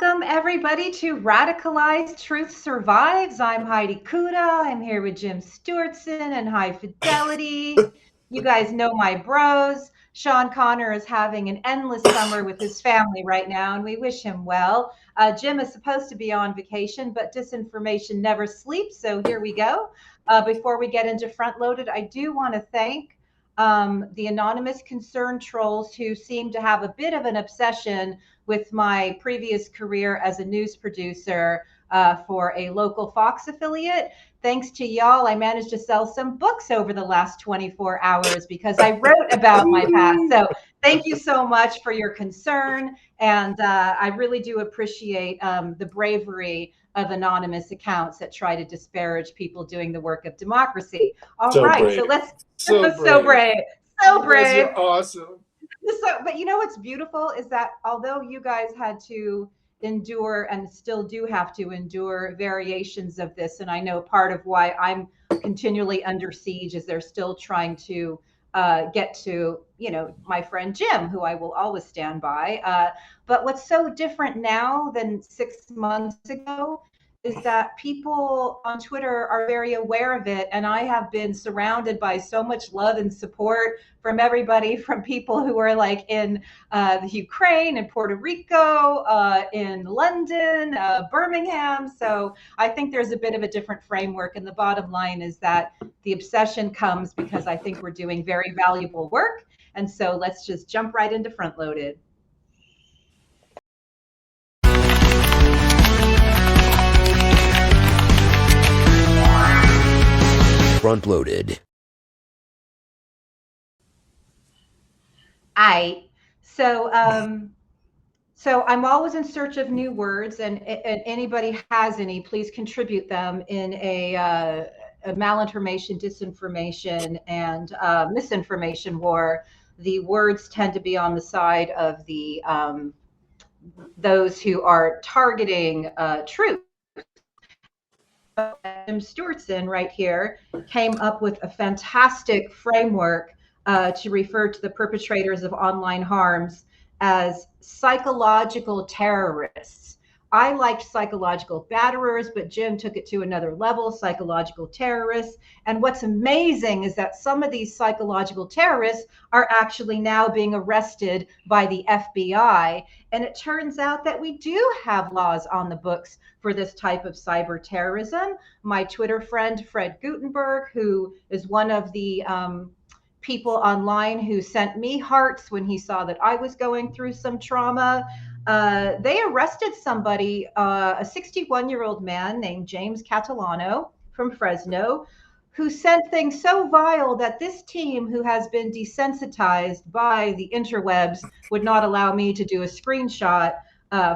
Welcome, everybody, to Radicalized Truth Survives. I'm Heidi Kuda. I'm here with Jim Stewartson and High Fidelity. You guys know my bros. Sean Connor is having an endless summer with his family right now, and we wish him well. Jim is supposed to be on vacation, but disinformation never sleeps, so here we go. Before we get into Front Loaded, I do want to thank the anonymous concern trolls who seem to have a bit of an obsession with my previous career as a news producer for a local Fox affiliate. Thanks to y'all, I managed to sell some books over the last 24 hours because I wrote about my past. So thank you so much for your concern. And I really do appreciate the bravery of anonymous accounts that try to disparage people doing the work of democracy. All right, brave. so let's So brave. So brave. You guys are awesome. So, but you know what's beautiful is that although you guys had to endure and still do have to endure variations of this, and I know part of why I'm continually under siege is they're still trying to get to, my friend Jim, who I will always stand by. But what's so different now than 6 months ago is that people on Twitter are very aware of it. And I have been surrounded by so much love and support from everybody, from people who are like in the Ukraine and Puerto Rico, in London, Birmingham. So I think there's a bit of a different framework. And the bottom line is that the obsession comes because I think we're doing very valuable work. And so let's just jump right into Front Loaded. Front Loaded. So I'm always in search of new words, and anybody has any, please contribute them in a malinformation, disinformation, and misinformation war. The words tend to be on the side of the those who are targeting truth. Jim Stewartson right here came up with a fantastic framework to refer to the perpetrators of online harms as psychological terrorists. I liked psychological batterers, but Jim took it to another level, psychological terrorists. And what's amazing is that some of these psychological terrorists are actually now being arrested by the FBI. And it turns out that we do have laws on the books for this type of cyber terrorism. My Twitter friend, Fred Gutenberg, who is one of the people online who sent me hearts when he saw that I was going through some trauma. They arrested somebody, a 61-year-old man named James Catalano from Fresno, who sent things so vile that this team, who has been desensitized by the interwebs, would not allow me to do a screenshot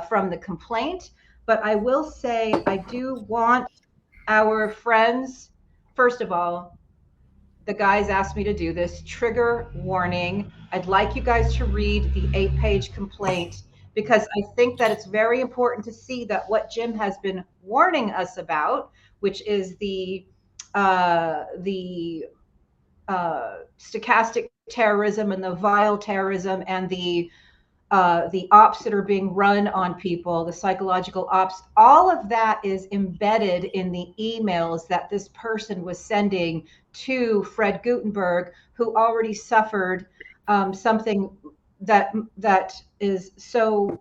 from the complaint. But I will say I do want our friends, first of all, the guys asked me to do this, trigger warning. I'd like you guys to read the 8-page complaint because I think that it's very important to see that what Jim has been warning us about, which is the stochastic terrorism and the vile terrorism and the ops that are being run on people, the psychological ops, all of that is embedded in the emails that this person was sending to Fred Gutenberg, who already suffered something that is so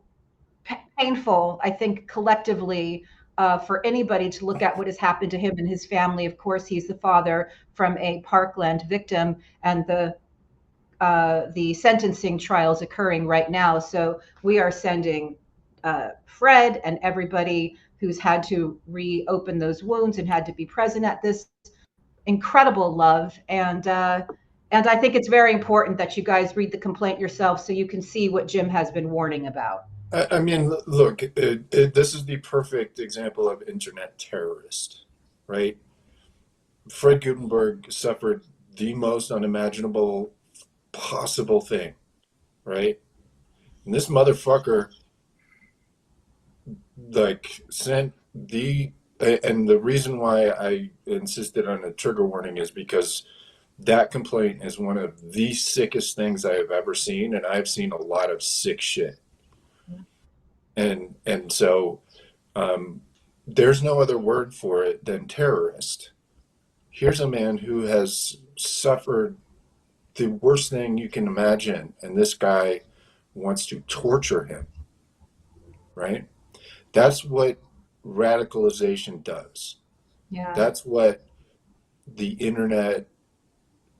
painful, I think, collectively, for anybody to look at what has happened to him and his family. Of course, he's the father from a Parkland victim, and the sentencing trials occurring right now. So we are sending Fred and everybody who's had to reopen those wounds and had to be present at this incredible love. And I think it's very important that you guys read the complaint yourself so you can see what Jim has been warning about. I mean, look, this is the perfect example of internet terrorist, right? Fred Gutenberg suffered the most unimaginable possible thing, right? And this motherfucker sent and the reason why I insisted on a trigger warning is because that complaint is one of the sickest things I have ever seen, and I've seen a lot of sick shit. And so there's no other word for it than terrorist. Here's a man who has suffered the worst thing you can imagine, and this guy wants to torture him, right? That's what radicalization does. Yeah. That's what the internet,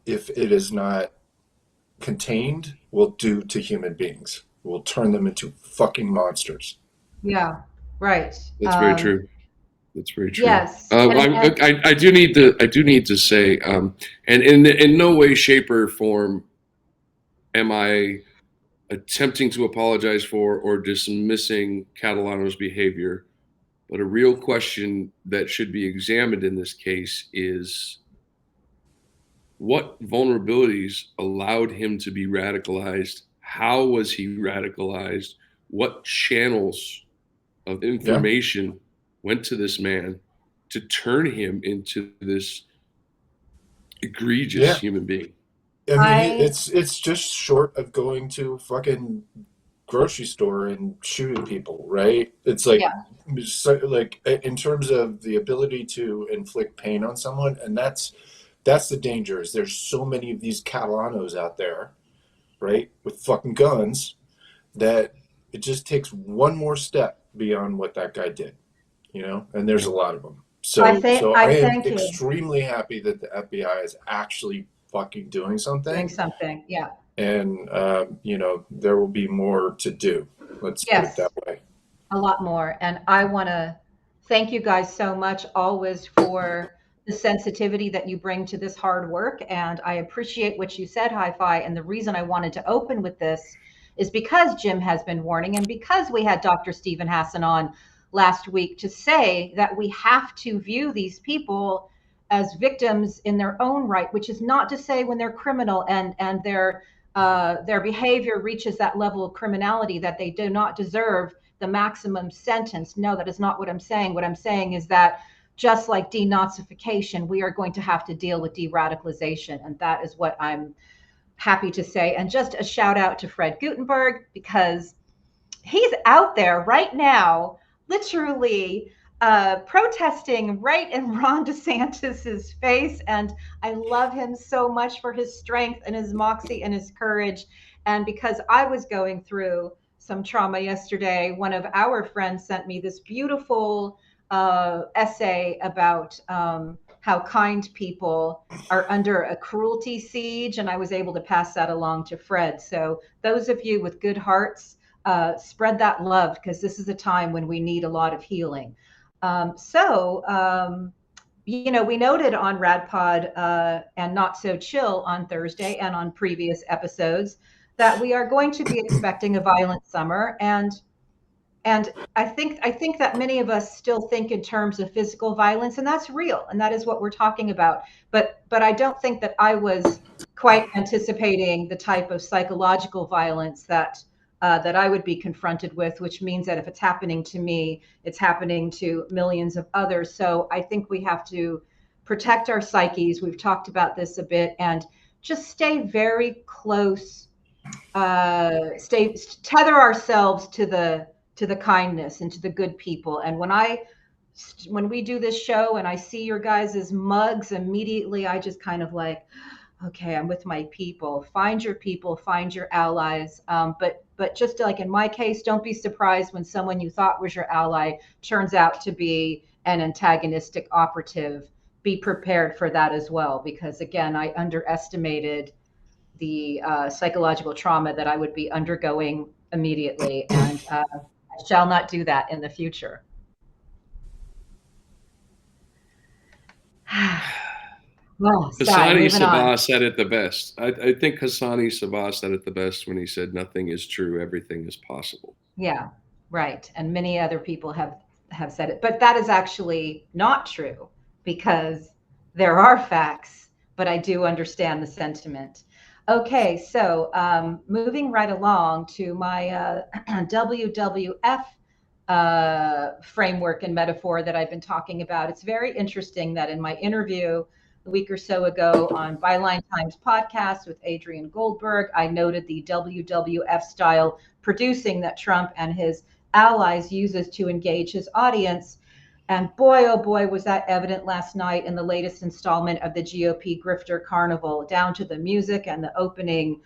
if it is not contained, will do to human beings. Will turn them into fucking monsters. Yeah. Right. That's very true. That's very true. Yes. And I do need to say, and in no way, shape, or form am I attempting to apologize for or dismissing Catalano's behavior. But a real question that should be examined in this case is what vulnerabilities allowed him to be radicalized? How was he radicalized? What channels of information went to this man to turn him into this egregious human being? I mean, it's just short of going to fucking grocery store and shooting people, right? It's like, like in terms of the ability to inflict pain on someone, and that's the danger. Is there's so many of these Catalanos out there, right, with fucking guns, that it just takes one more step beyond what that guy did, you know. And there's a lot of them. So I am extremely happy that the FBI is actually fucking doing something. Yeah. And, you know, there will be more to do. Let's put it that way. A lot more. And I want to thank you guys so much always for the sensitivity that you bring to this hard work. And I appreciate what you said, Hi-Fi. And the reason I wanted to open with this is because Jim has been warning, and because we had Dr. Stephen Hassan on last week to say that we have to view these people as victims in their own right, which is not to say when they're criminal and their behavior reaches that level of criminality that they do not deserve the maximum sentence. No, that is not what I'm saying. What I'm saying is that just like denazification, we are going to have to deal with de-radicalization. And that is what I'm happy to say. And just a shout out to Fred Gutenberg, because he's out there right now, literally protesting right in Ron DeSantis's face. And I love him so much for his strength and his moxie and his courage. And because I was going through some trauma yesterday, one of our friends sent me this beautiful essay about how kind people are under a cruelty siege. And I was able to pass that along to Fred. So those of you with good hearts, spread that love, because this is a time when we need a lot of healing. You know, we noted on RadPod and Not So Chill on Thursday and on previous episodes that we are going to be expecting a violent summer. And I think that many of us still think in terms of physical violence, and that's real, and that is what we're talking about. But I don't think that I was quite anticipating the type of psychological violence that I would be confronted with, which means that if it's happening to me, it's happening to millions of others. So I think we have to protect our psyches. We've talked about this a bit, and just stay very close. Tether ourselves to the kindness and to the good people. And when we do this show and I see your guys' mugs, immediately I just kind of like, okay, I'm with my people. Find your people, find your allies. But just like in my case, don't be surprised when someone you thought was your ally turns out to be an antagonistic operative. Be prepared for that as well, because again, I underestimated the psychological trauma that I would be undergoing immediately, and I shall not do that in the future. Well, Hassani Sabah said it the best. I think Hassani Sabah said it the best when he said, "Nothing is true, everything is possible." Yeah, right. And many other people have said it, but that is actually not true, because there are facts, but I do understand the sentiment. Okay, so moving right along to my WWF framework and metaphor that I've been talking about. It's very interesting that in my interview a week or so ago on Byline Times podcast with Adrian Goldberg, I noted the WWF style producing that Trump and his allies uses to engage his audience. And boy, oh boy, was that evident last night in the latest installment of the GOP Grifter Carnival, down to the music and the opening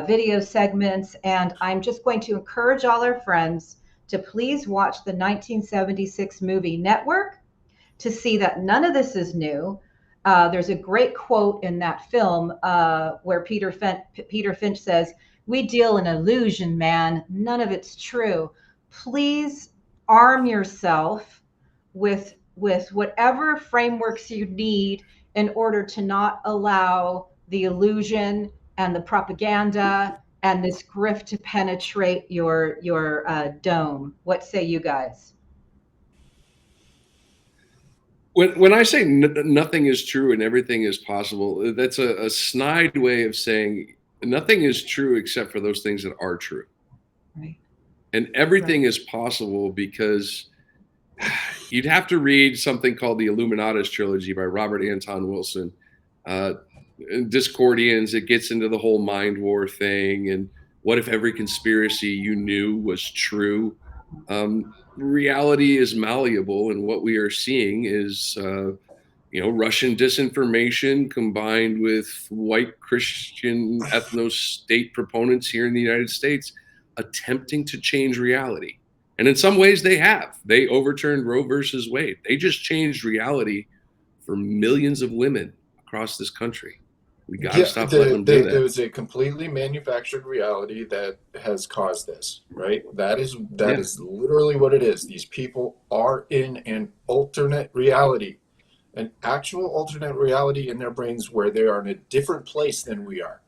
video segments. And I'm just going to encourage all our friends to please watch the 1976 movie Network to see that none of this is new. There's a great quote in that film where Peter Finch says, "We deal in illusion, man. None of it's true." Please arm yourself with whatever frameworks you need in order to not allow the illusion and the propaganda and this grift to penetrate your dome. What say you guys? When I say nothing is true and everything is possible, that's a snide way of saying nothing is true except for those things that are true. Right. And everything is possible because you'd have to read something called the Illuminatus trilogy by Robert Anton Wilson. Discordians, it gets into the whole mind war thing and what if every conspiracy you knew was true. Reality is malleable, and what we are seeing is Russian disinformation combined with white Christian ethno-state proponents here in the United States attempting to change reality. And in some ways they have. They overturned Roe versus Wade. They just changed reality for millions of women across this country. We got to stop letting them do that. There was a completely manufactured reality that has caused this, right? That is literally what it is. These people are in an alternate reality, an actual alternate reality in their brains where they are in a different place than we are,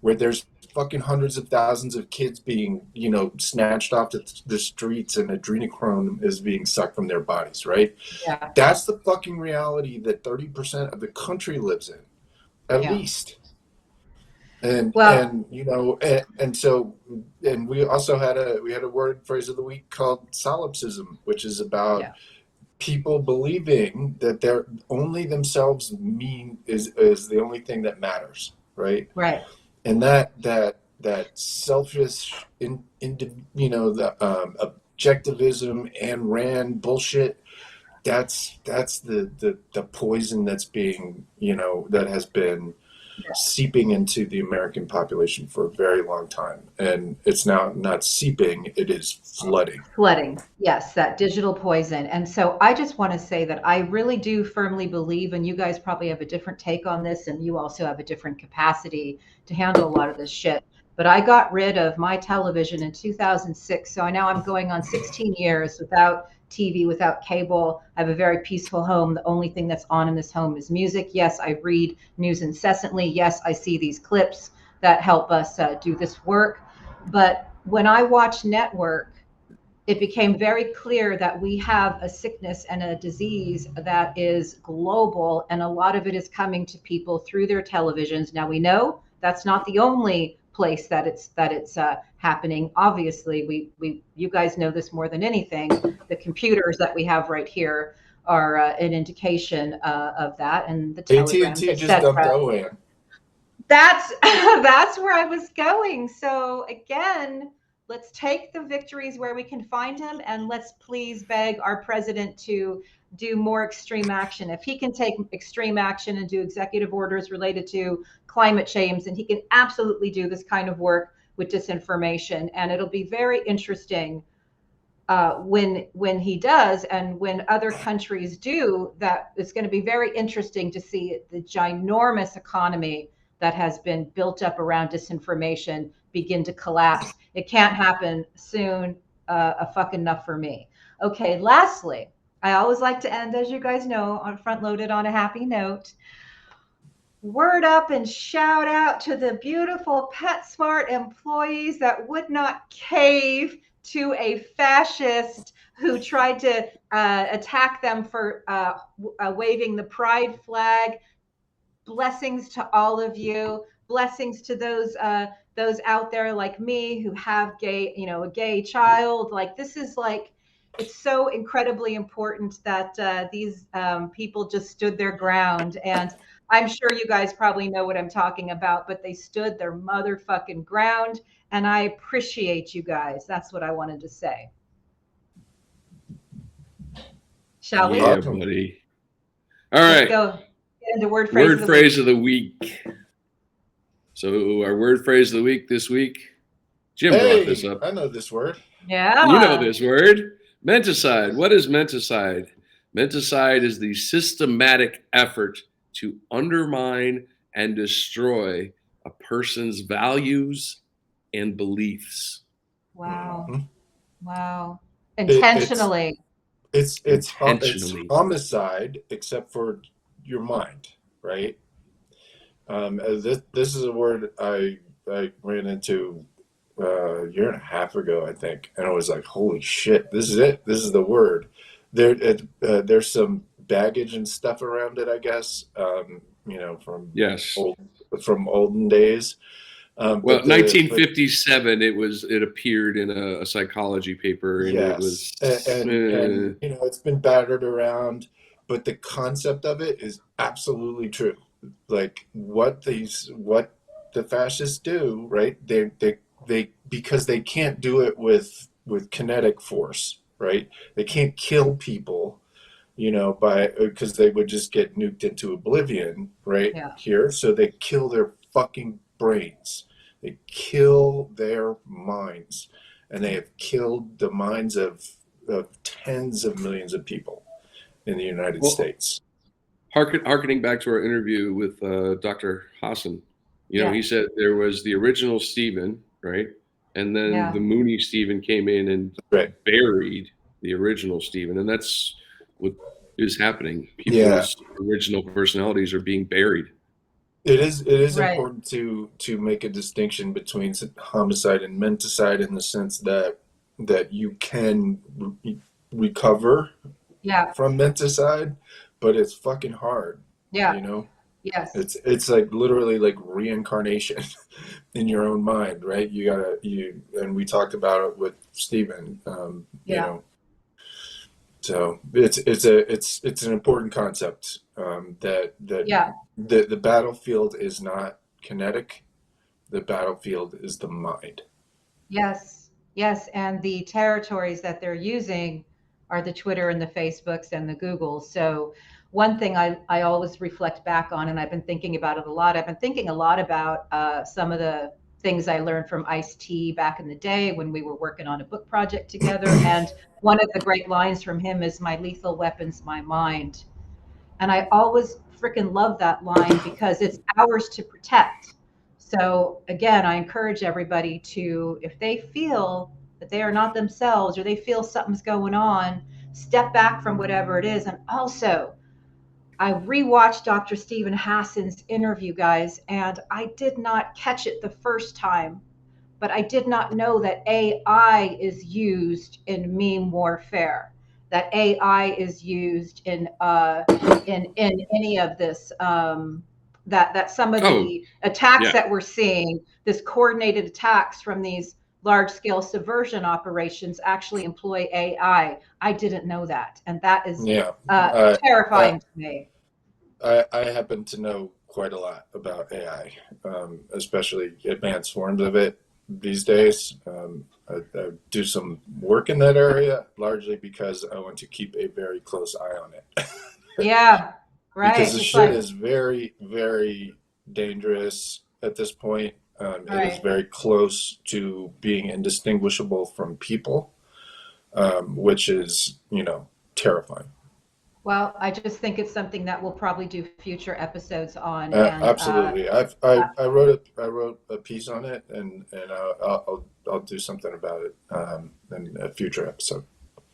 where there's fucking hundreds of thousands of kids being, snatched off the streets and adrenochrome is being sucked from their bodies, right? Yeah. That's the fucking reality that 30% of the country lives in. At least. And so we also had a word phrase of the week called solipsism, which is about people believing that they're only themselves is the only thing that matters, right? Right. And that selfish the objectivism and Rand bullshit, that's the poison that's being, that has been seeping into the American population for a very long time. And it's now not seeping, it is flooding. Flooding, yes, that digital poison. And so I just want to say that I really do firmly believe, and you guys probably have a different take on this, and you also have a different capacity to handle a lot of this shit. But I got rid of my television in 2006. So now I'm going on 16 years without TV, without cable. I have a very peaceful home. The only thing that's on in this home is music. Yes, I read news incessantly. Yes, I see these clips that help us do this work. But when I watch Network, it became very clear that we have a sickness and a disease that is global, and a lot of it is coming to people through their televisions. Now we know that's not the only place that it's happening. Obviously, you guys know this more than anything. The computers that we have right here are an indication of that, and the telegrams, AT&T just dumped OAN. That's where I was going. So again, let's take the victories where we can find them, and let's please beg our president to do more extreme action. If he can take extreme action and do executive orders related to climate change, and he can absolutely do this kind of work with disinformation. And it'll be very interesting when he does, and when other countries do that. It's going to be very interesting to see the ginormous economy that has been built up around disinformation begin to collapse. It can't happen soon fucking enough for me. Okay, lastly, I always like to end, as you guys know, on front loaded on a happy note. Word up and shout out to the beautiful PetSmart employees that would not cave to a fascist who tried to attack them for waving the pride flag. Blessings to all of you. Blessings to those out there like me who have a gay child. Like, this is like, it's so incredibly important that these people just stood their ground. And I'm sure you guys probably know what I'm talking about, but they stood their motherfucking ground, and I appreciate you guys. That's what I wanted to say. Shall we? Yeah, Welcome. buddy. All Let's right. go get into word phrase Of the week. So our word phrase of the week this week, Jim brought this up. I know this word. Yeah. You know this word. Menticide. What is menticide? Menticide is the systematic effort to undermine and destroy a person's values and beliefs. Wow. Mhm. Wow. Intentionally. It's Intentionally. homicide, except for your mind, right? This is a word I ran into a year and a half ago, I think, and I was like, "Holy shit, this is it! This is the word." There's some baggage and stuff around it, I guess. Yes. From olden days. Well, 1957, it appeared in a psychology paper, and yes, it was and it's been battered around, but the concept of it is absolutely true. Like what the fascists do, right? They because they can't do it with kinetic force, right? They can't kill people, because they would just get nuked into oblivion, right? Yeah. Here, so they kill their fucking brains. They kill their minds, and they have killed the minds of tens of millions of people in the United States. Harkening back to our interview with Dr. Hassan, he said there was the original Stephen, right? And then the Mooney Stephen came in and buried the original Stephen. And that's what is happening. People's original personalities are being buried. It is important to make a distinction between homicide and menticide in the sense that you can recover from menticide, but it's fucking hard. Yes. It's like literally like reincarnation in your own mind, right? And we talked about it with Stephen. So it's an important concept that the battlefield is not kinetic. The battlefield is the mind. Yes, and the territories that they're using are the Twitter and the Facebooks and the Googles. So one thing I always reflect back on, and I've been thinking about it a lot. I've been thinking a lot about some of the things I learned from Ice-T back in the day when we were working on a book project together. And one of the great lines from him is, "My lethal weapon's my mind." And I always freaking love that line because it's ours to protect. So again, I encourage everybody to, if they feel that they are not themselves or they feel something's going on, step back from whatever it is. And also, I rewatched Dr. Stephen Hassan's interview, guys, and I did not catch it the first time, but I did not know that AI is used in meme warfare, that AI is used in any of this, that some of the attacks that we're seeing, this coordinated attacks from these large-scale subversion operations actually employ AI. I didn't know that, and that is terrifying to me. I happen to know quite a lot about AI, especially advanced forms of it these days. I do some work in that area, largely because I want to keep a very close eye on it. Yeah, right. Because the shit is very, very dangerous at this point. It is very close to being indistinguishable from people, which is, terrifying. Well, I just think it's something that we'll probably do future episodes on. Absolutely. I wrote a piece on it, and I'll do something about it in a future episode.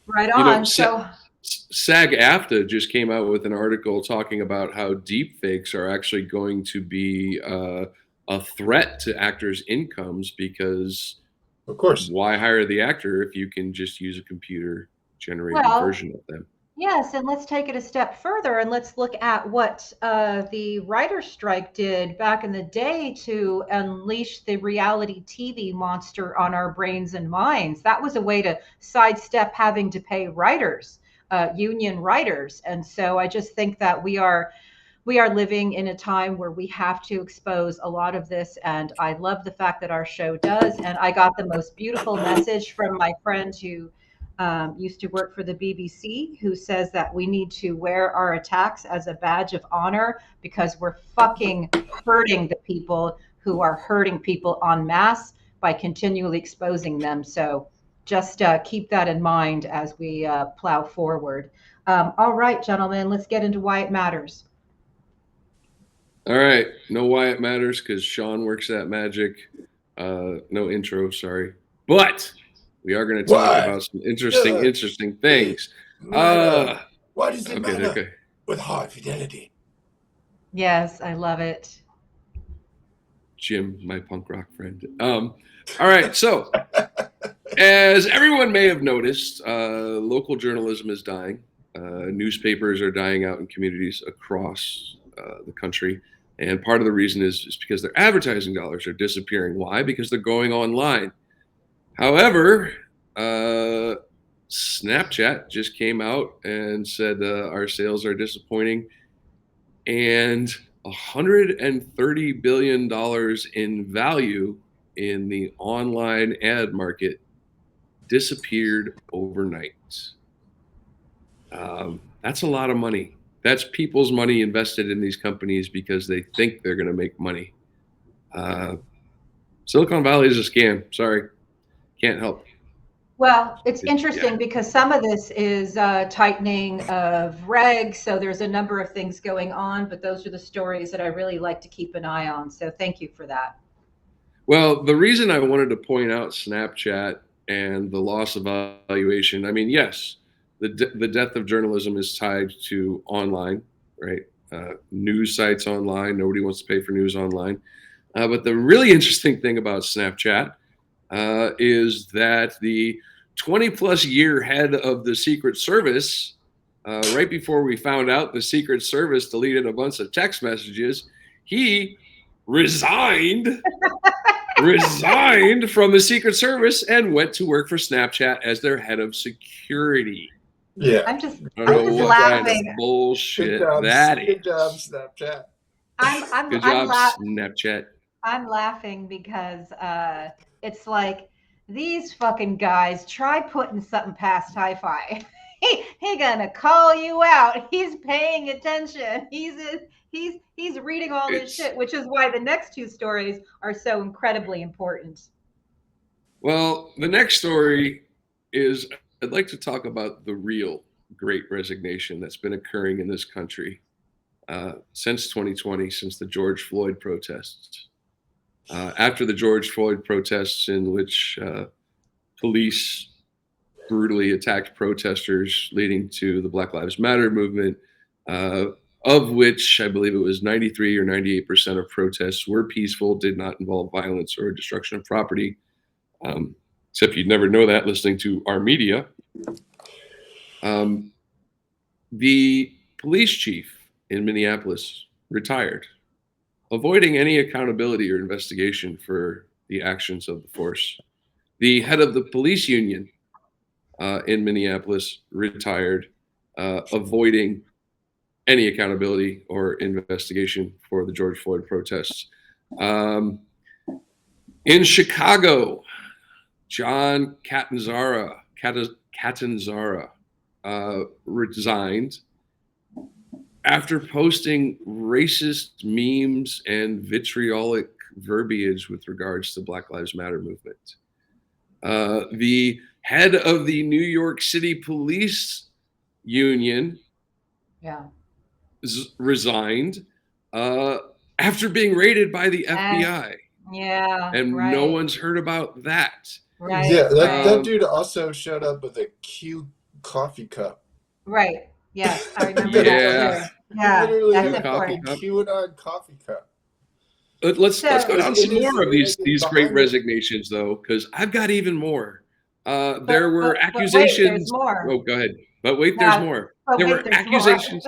Right on. SAG-AFTRA just came out with an article talking about how deepfakes are actually going to be a threat to actors' incomes because, of course, why hire the actor if you can just use a computer-generated version of them? Yes, and let's take it a step further and let's look at what the writer's strike did back in the day to unleash the reality TV monster on our brains and minds. That was a way to sidestep having to pay writers, union writers. And so I just think that we are living in a time where we have to expose a lot of this. And I love the fact that our show does. And I got the most beautiful message from my friend who used to work for the BBC, who says that we need to wear our attacks as a badge of honor because we're fucking hurting the people who are hurting people en masse by continually exposing them. So just keep that in mind as we plow forward. All right, gentlemen, let's get into why it matters. All right. Know why it matters because Sean works that magic. No intro, sorry. But we are going to talk about some interesting things. Why does it matter Okay. with high fidelity? Yes, I love it. Jim, my punk rock friend. All right. So, as everyone may have noticed, local journalism is dying. Newspapers are dying out in communities across the country. And part of the reason is because their advertising dollars are disappearing. Why? Because they're going online. However, Snapchat just came out and said our sales are disappointing, and $130 billion in value in the online ad market disappeared overnight. That's a lot of money. That's people's money invested in these companies because they think they're going to make money. Silicon Valley is a scam. Sorry. Can't help. Well, it's interesting because some of this is tightening of regs. So there's a number of things going on, but those are the stories that I really like to keep an eye on. So thank you for that. Well, the reason I wanted to point out Snapchat and the loss of valuation, I mean, yes, the death of journalism is tied to online, right? News sites online. Nobody wants to pay for news online. But the really interesting thing about Snapchat is that the 20-plus year head of the Secret Service, right before we found out the Secret Service deleted a bunch of text messages, he resigned from the Secret Service and went to work for Snapchat as their head of security. Yeah. I'm just laughing. Kind of bullshit that is. Good job, Snapchat. Good job, Snapchat. I'm laughing because it's like these fucking guys try putting something past hi-fi. He gonna call you out. He's paying attention. He's reading all this shit, which is why the next two stories are so incredibly important. Well, the next story is I'd like to talk about the real Great Resignation that's been occurring in this country since 2020, since the George Floyd protests. After the George Floyd protests, in which police brutally attacked protesters, leading to the Black Lives Matter movement, of which I believe it was 93 or 98% of protests were peaceful, did not involve violence or destruction of property. Except you'd never know that listening to our media. The police chief in Minneapolis retired, avoiding any accountability or investigation for the actions of the force. The head of the police union in Minneapolis retired, avoiding any accountability or investigation for the George Floyd protests. In Chicago, John Catanzara resigned after posting racist memes and vitriolic verbiage with regards to the Black Lives Matter movement. The head of the New York City Police Union resigned after being raided by the FBI. Yeah. And no one's heard about that. Right. Yeah, that dude also showed up with a Q coffee cup. Right. Yes, I remember that too. Yeah, literally that's a important. QAnon coffee cup. Let's go down some more of these great resignations, though, because I've got even more. There were accusations. Wait, there's more. Oh, go ahead. But wait, there's more. There were accusations.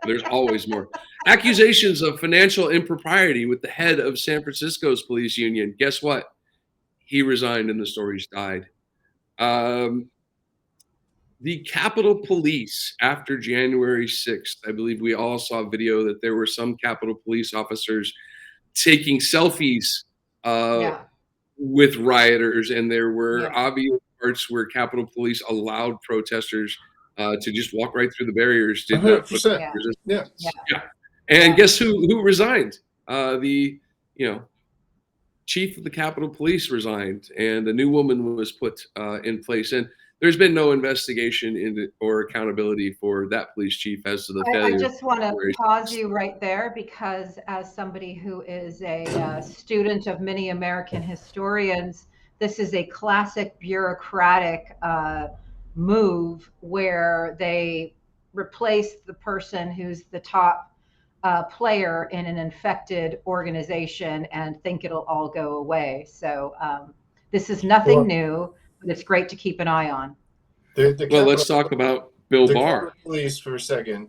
There's always more. Accusations of financial impropriety with the head of San Francisco's police union. Guess what? He resigned and the stories died. The Capitol Police, after January 6th, I believe we all saw a video that there were some Capitol Police officers taking selfies with rioters, and there were obvious parts where Capitol Police allowed protesters to just walk right through the barriers, did not put 100%. resistance. Yeah. Yeah. And guess who resigned? The chief of the Capitol Police resigned, and a new woman was put in place. And there's been no investigation into or accountability for that police chief as to the failure. I just want to pause you right there, because as somebody who is a student of many American historians, this is a classic bureaucratic move where they replace the person who's the top player in an infected organization and think it'll all go away. So this is nothing new, but it's great to keep an eye on. Well, let's talk about Bill Barr. Capitol Police for a second.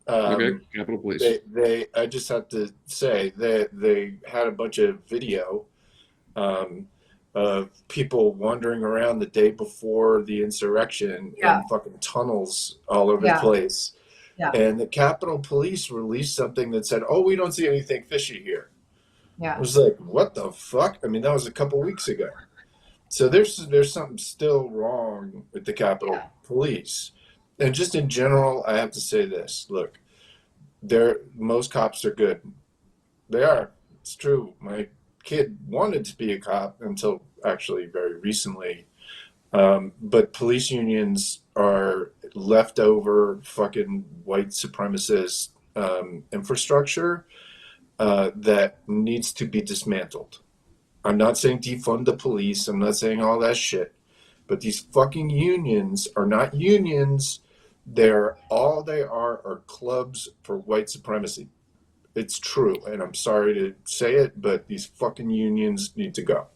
Okay, Capitol Police. I just have to say that they had a bunch of video of people wandering around the day before the insurrection in fucking tunnels all over the place. Yeah. And the Capitol Police released something that said, "Oh, we don't see anything fishy here." Yeah. I was like, "What the fuck?" I mean, that was a couple weeks ago. So there's something still wrong with the Capitol Police. And just in general, I have to say this. Look, most cops are good. They are. It's true. My kid wanted to be a cop until actually very recently. But police unions are leftover fucking white supremacist infrastructure that needs to be dismantled. I'm not saying defund the police. I'm not saying all that shit. But these fucking unions are not unions. All they are clubs for white supremacy. It's true. And I'm sorry to say it, but these fucking unions need to go.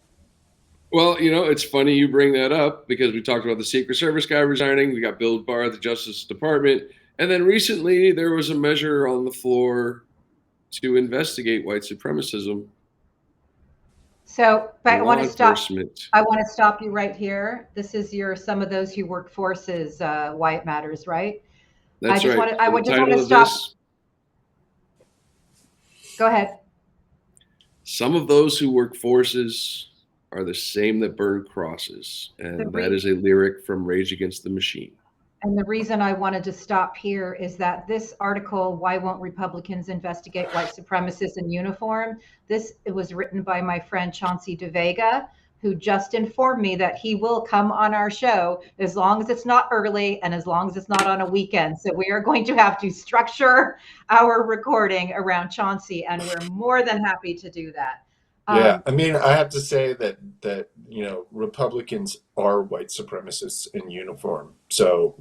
Well, it's funny you bring that up, because we talked about the Secret Service guy resigning. We got Bill Barr at the Justice Department. And then recently there was a measure on the floor to investigate white supremacism. So, but I want to stop you right here. This is some of those who work forces, why it matters, right? That's right. I just want to stop. Go ahead. Some of those who work forces are the same that burn crosses. And that is a lyric from Rage Against the Machine. And the reason I wanted to stop here is that this article, "Why Won't Republicans Investigate White Supremacists in Uniform?" It was written by my friend Chauncey DeVega, who just informed me that he will come on our show as long as it's not early and as long as it's not on a weekend. So we are going to have to structure our recording around Chauncey, and we're more than happy to do that. Yeah, I mean, I have to say that Republicans are white supremacists in uniform. So,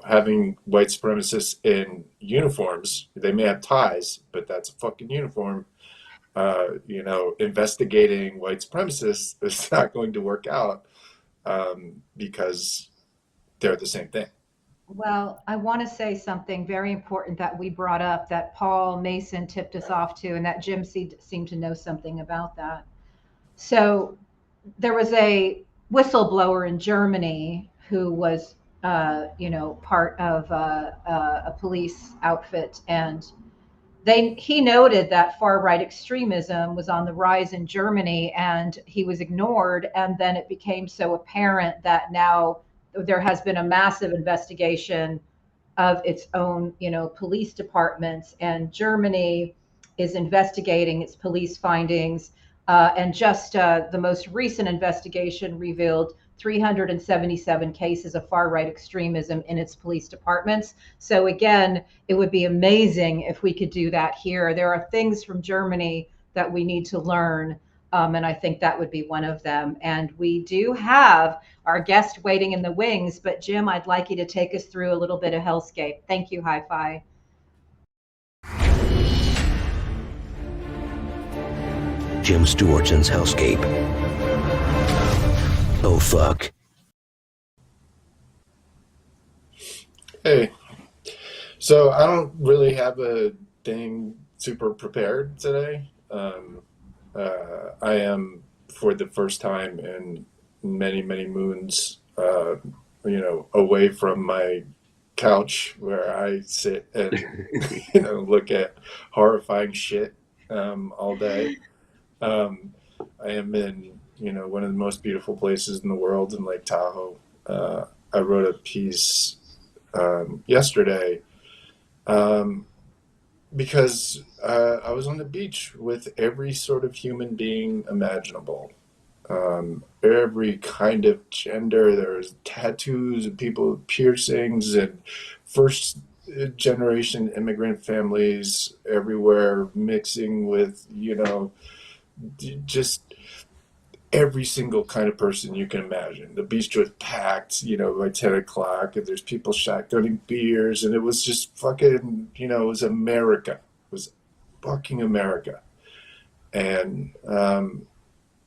having white supremacists in uniforms, they may have ties, but that's a fucking uniform. Investigating white supremacists is not going to work out because they're the same thing. Well, I want to say something very important that we brought up that Paul Mason tipped us off to, and that Jim seemed to know something about that. So there was a whistleblower in Germany who was, part of a police outfit, and he noted that far-right extremism was on the rise in Germany, and he was ignored. And then it became so apparent that now there has been a massive investigation of its own, police departments, and Germany is investigating its police findings. And just the most recent investigation revealed 377 cases of far-right extremism in its police departments. So again, it would be amazing if we could do that here. There are things from Germany that we need to learn. And I think that would be one of them. And we do have our guest waiting in the wings. But Jim, I'd like you to take us through a little bit of Hellscape. Thank you, Hi-Fi. Jim Stewart's Hellscape. Oh, fuck. Hey. So I don't really have a thing super prepared today. I am, for the first time in many, many moons, away from my couch where I sit and, look at horrifying shit all day. I am in one of the most beautiful places in the world in Lake Tahoe. I wrote a piece yesterday because I was on the beach with every sort of human being imaginable. Every kind of gender. There's tattoos and people with piercings and first generation immigrant families everywhere mixing with, just every single kind of person you can imagine. The beach was packed, by 10 o'clock, and there's people shotgunning beers, and it was just fucking, it was America. It was fucking America. And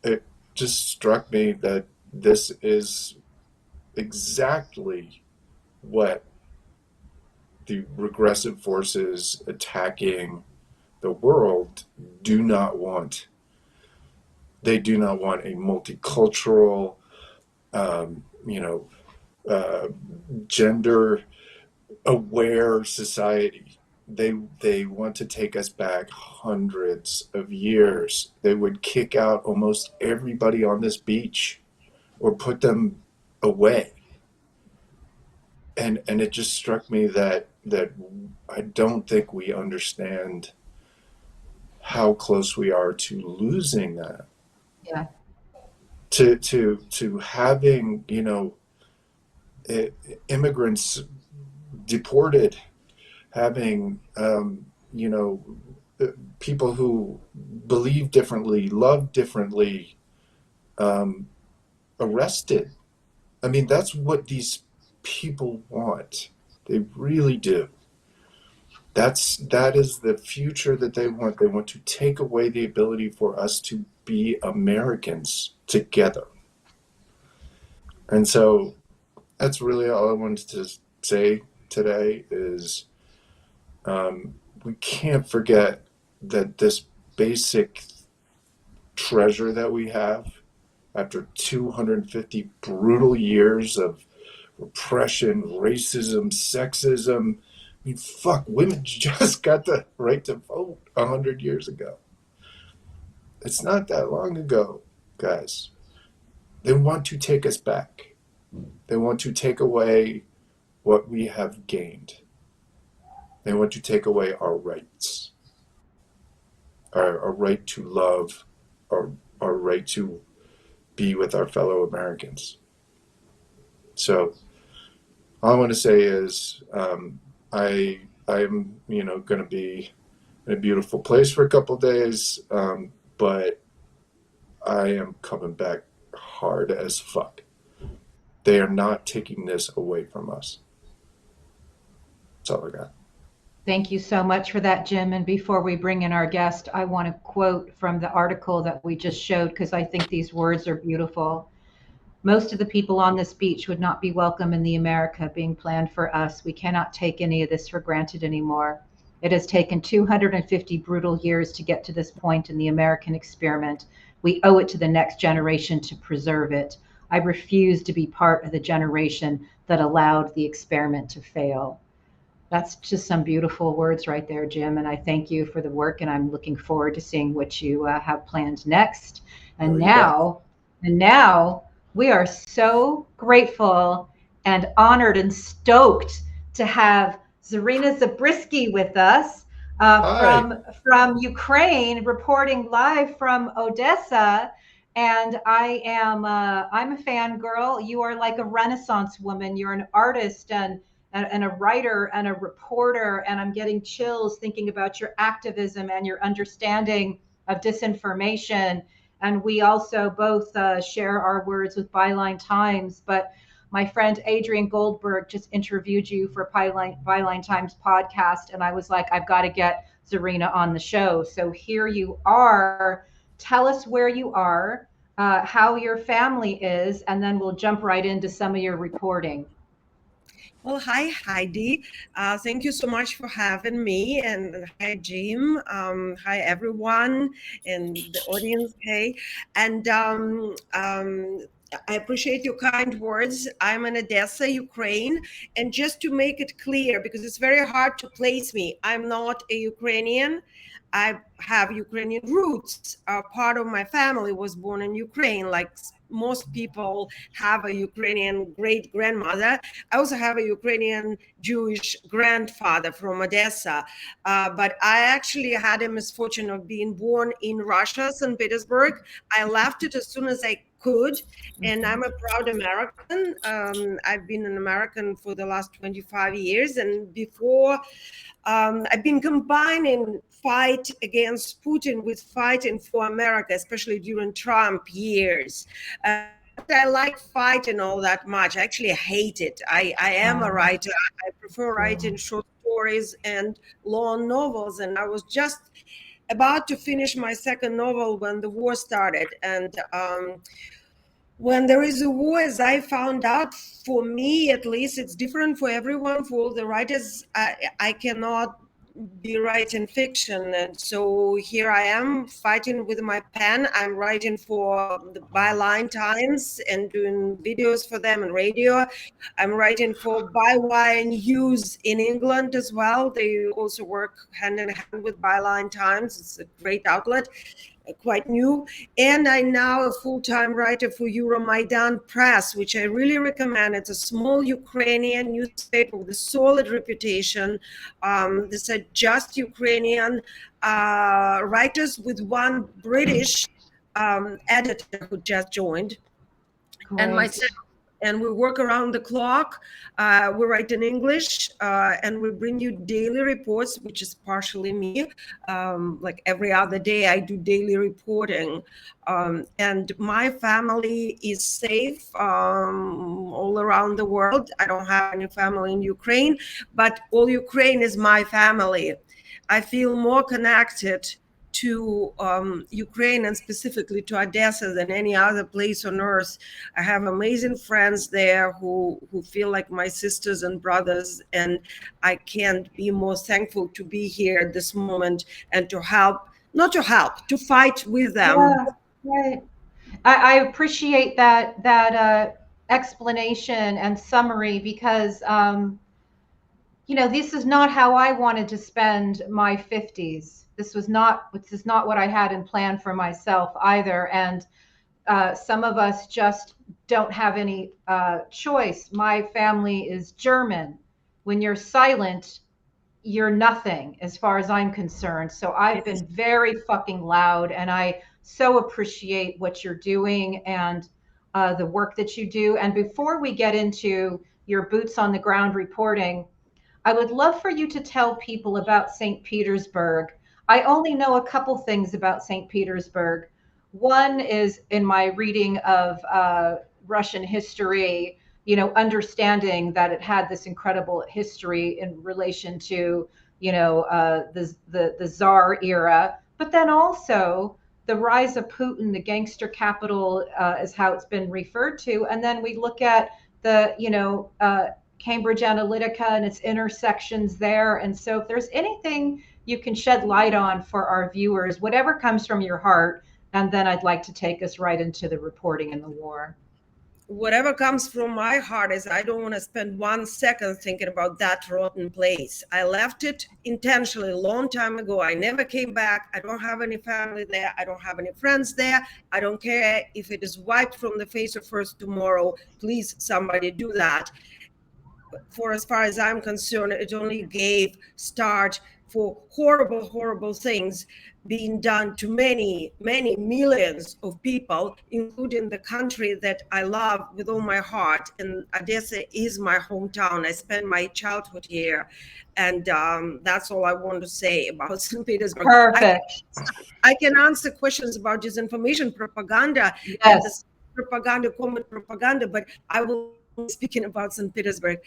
it just struck me that this is exactly what the regressive forces attacking the world do not want. They do not want a multicultural, gender-aware society. They want to take us back hundreds of years. They would kick out almost everybody on this beach or put them away. And it just struck me that I don't think we understand how close we are to losing that. Yeah. To having, immigrants deported, having, people who believe differently, love differently, arrested. I mean, that's what these people want. They really do. That is the future that they want. They want to take away the ability for us to be Americans together. And so that's really all I wanted to say today is we can't forget that this basic treasure that we have after 250 brutal years of repression, racism, sexism. I mean, fuck, women just got the right to vote 100 years ago. It's not that long ago, guys. They want to take us back. They want to take away what we have gained. They want to take away our rights, our right to love, our right to be with our fellow Americans. So all I want to say is I am, going to be in a beautiful place for a couple of days, but I am coming back hard as fuck. They are not taking this away from us. That's all I got. Thank you so much for that, Jim. And before we bring in our guest, I want to quote from the article that we just showed because I think these words are beautiful. Most of the people on this beach would not be welcome in the America being planned for us. We cannot take any of this for granted anymore. It has taken 250 brutal years to get to this point in the American experiment. We owe it to the next generation to preserve it. I refuse to be part of the generation that allowed the experiment to fail. That's just some beautiful words right there, Jim. And I thank you for the work, and I'm looking forward to seeing what you have planned next. And now we are so grateful and honored and stoked to have Zarina Zabrisky with us from Ukraine, reporting live from Odessa. And I'm a fangirl. You are like a Renaissance woman. You're an artist and a writer and a reporter. And I'm getting chills thinking about your activism and your understanding of disinformation. And we also both share our words with Byline Times. But my friend Adrian Goldberg just interviewed you for Byline Times podcast. And I was like, I've got to get Zarina on the show. So here you are. Tell us where you are, how your family is, and then we'll jump right into some of your reporting. Well, hi, Heidi. Thank you so much for having me. And hi, Jim. Hi, everyone in the audience. Hey. And I appreciate your kind words. I'm in Odessa, Ukraine. And just to make it clear, because it's very hard to place me, I'm not a Ukrainian. I have Ukrainian roots. Part of my family was born in Ukraine, like most people have a Ukrainian great grandmother. I also have a Ukrainian Jewish grandfather from Odessa. But I actually had a misfortune of being born in Russia, St. Petersburg. I left it as soon as I could, and I'm a proud American. I've been an American for the last 25 years, and before I've been combining fight against Putin with fighting for America, especially during Trump years. I like fighting all that much. I actually hate it. I am a writer. I prefer writing short stories and long novels. And I was just about to finish my second novel when the war started. And when there is a war, as I found out, for me at least, it's different for everyone. For all the writers, I cannot be writing fiction, and so here I am fighting with my pen. I'm writing for the Byline Times and doing videos for them and radio. I'm writing for Bywire News in England as well. They also work hand in hand with Byline Times. It's a great outlet, quite new. And I'm now a full-time writer for Euromaidan Press, which I really recommend. It's a small Ukrainian newspaper with a solid reputation. These are just Ukrainian writers with one British editor who just joined. Great. And myself. And we work around the clock. We write in English, and we bring you daily reports, which is partially me. Like every other day, I do daily reporting. And my family is safe all around the world. I don't have any family in Ukraine, but all Ukraine is my family. I feel more connected to Ukraine and specifically to Odessa than any other place on earth. I have amazing friends there who feel like my sisters and brothers, and I can't be more thankful to be here at this moment and to help, not to help, to fight with them. Yeah, right. I appreciate that explanation and summary because this is not how I wanted to spend my 50s. This is not what I had in plan for myself either. And some of us just don't have any choice. My family is German. When you're silent, you're nothing as far as I'm concerned. So I've been very fucking loud, and I so appreciate what you're doing and the work that you do. And before we get into your boots on the ground reporting, I would love for you to tell people about St. Petersburg. I only know a couple things about St. Petersburg. One is in my reading of Russian history, understanding that it had this incredible history in relation to, the Tsar era, but then also the rise of Putin, the gangster capital is how it's been referred to. And then we look at the, Cambridge Analytica and its intersections there. And so if there's anything you can shed light on for our viewers, whatever comes from your heart, and then I'd like to take us right into the reporting in the war. Whatever comes from my heart is I don't want to spend 1 second thinking about that rotten place. I left it intentionally a long time ago. I never came back. I don't have any family there. I don't have any friends there. I don't care if it is wiped from the face of earth tomorrow. Please, somebody do that. For as far as I'm concerned, it only gave start for horrible, horrible things being done to many, many millions of people, including the country that I love with all my heart. And Odessa is my hometown. I spent my childhood here. And that's all I want to say about St. Petersburg. Perfect. I can answer questions about disinformation, propaganda, yes. Propaganda, common propaganda, but I will speaking about St. Petersburg.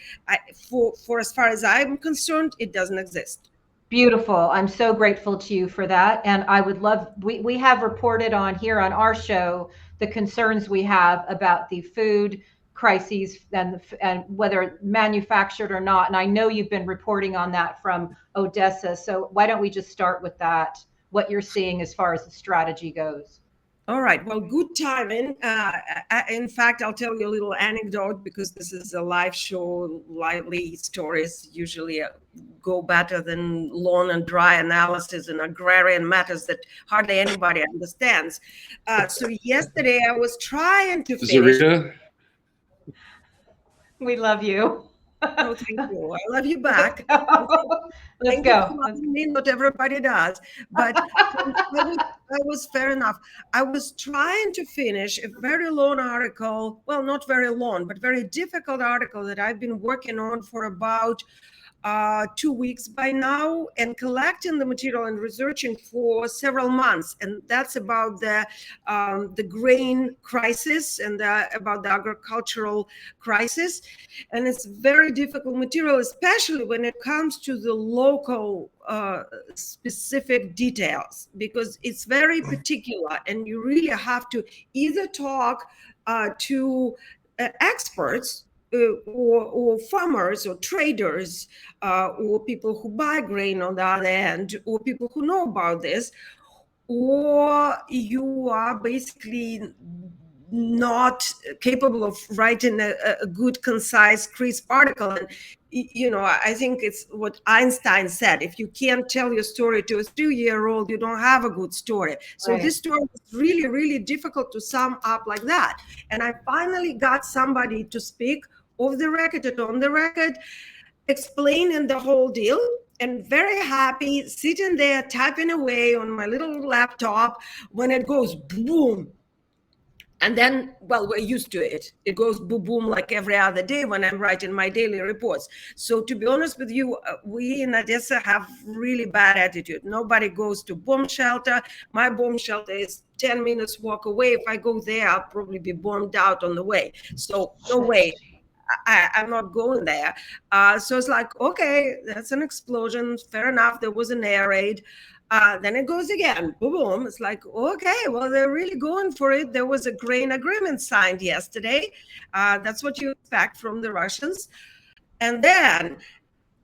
For as far as I'm concerned, it doesn't exist. Beautiful. I'm so grateful to you for that. And I would love, we have reported on here on our show the concerns we have about the food crises and whether manufactured or not. And I know you've been reporting on that from Odessa. So why don't we just start with that, what you're seeing as far as the strategy goes? All right. Well, good timing. In fact, I'll tell you a little anecdote because this is a live show. Lively stories usually go better than long and dry analysis in agrarian matters that hardly anybody understands. So yesterday I was trying to finish. Zarina? We love you. Oh, thank you. I love you back. Let's Thank you for go. loving me. Not everybody does, but I was fair enough. I was trying to finish a very long article. Well, not very long, but very difficult article that I've been working on for about 2 weeks by now, and collecting the material and researching for several months. And that's about the grain crisis and about the agricultural crisis. And it's very difficult material, especially when it comes to the local specific details, because it's very particular, and you really have to either talk to experts or farmers or traders or people who buy grain on the other end, or people who know about this, or you are basically not capable of writing a good, concise, crisp article. And I think it's what Einstein said: if you can't tell your story to a 2-year-old, you don't have a good story. So Right. this story is really, really difficult to sum up like that. And I finally got somebody to speak off the record and on the record, explaining the whole deal, and very happy sitting there typing away on my little laptop when it goes boom. And then, well, we're used to it. It goes boom, boom like every other day when I'm writing my daily reports. So to be honest with you, we in Odessa have really bad attitude. Nobody goes to bomb shelter. My bomb shelter is 10 minutes walk away. If I go there, I'll probably be bombed out on the way. So no way. I'm not going there. So it's like, okay, that's an explosion. Fair enough. There was an air raid. Then it goes again, boom. It's like, okay, well, they're really going for it. There was a grain agreement signed yesterday. That's what you expect from the Russians. And then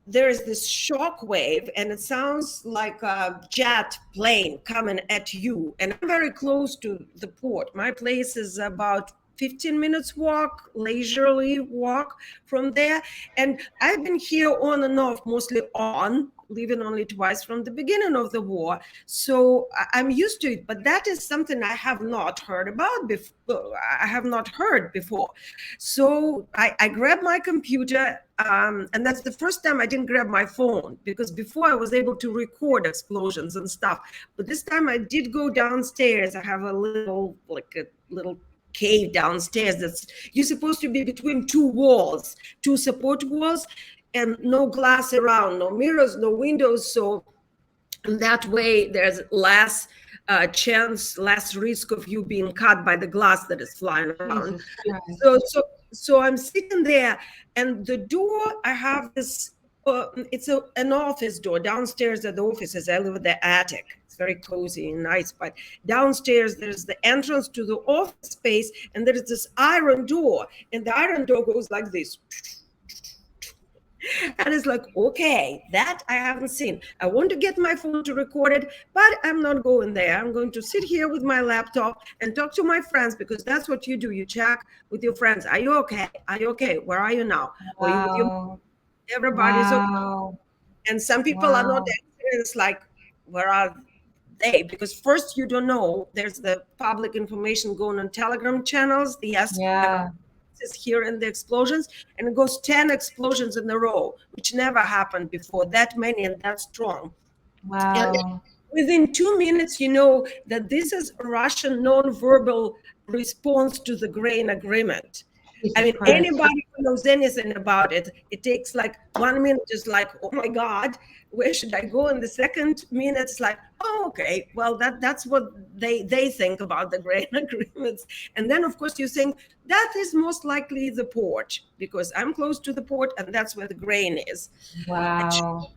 there is this shock wave, and it sounds like a jet plane coming at you. And I'm very close to the port. My place is about 15 minutes walk, leisurely walk from there. And I've been here on and off, mostly on, leaving only twice from the beginning of the war. So I'm used to it, but that is something I have not heard about before. I have not heard before. So I grabbed my computer, and that's the first time I didn't grab my phone, because before I was able to record explosions and stuff. But this time I did go downstairs. I have a little cave downstairs that's you're supposed to be between two walls, two support walls, and no glass around, no mirrors, no windows. So that way there's less chance, less risk of you being cut by the glass that is flying around. So I'm sitting there, and the door, I have this it's an office door downstairs at the offices. I live in the attic. It's very cozy and nice, but downstairs there's the entrance to the office space, and there is this iron door, and the iron door goes like this. And it's like, okay, that I haven't seen. I want to get my phone to record it, but I'm not going there. I'm going to sit here with my laptop and talk to my friends, because that's what you do. You check with your friends. Are you okay? Are you okay? Where are you now? Wow. Are you with your... Everybody's okay. And some people are not answering. It's like, where are they? Because first, you don't know. There's the public information going on Telegram channels. Is here in the explosions, and it goes 10 explosions in a row, which never happened before, that many and that strong. Wow. And within 2 minutes, you know that this is a Russian non-verbal response to the grain agreement. I mean, anybody who knows anything about it, it takes like 1 minute, just like, oh my God, where should I go? And the second minute, it's like, oh, okay, well, that's what they think about the grain agreements. And then, of course, you think that is most likely the port, because I'm close to the port, and that's where the grain is. Wow.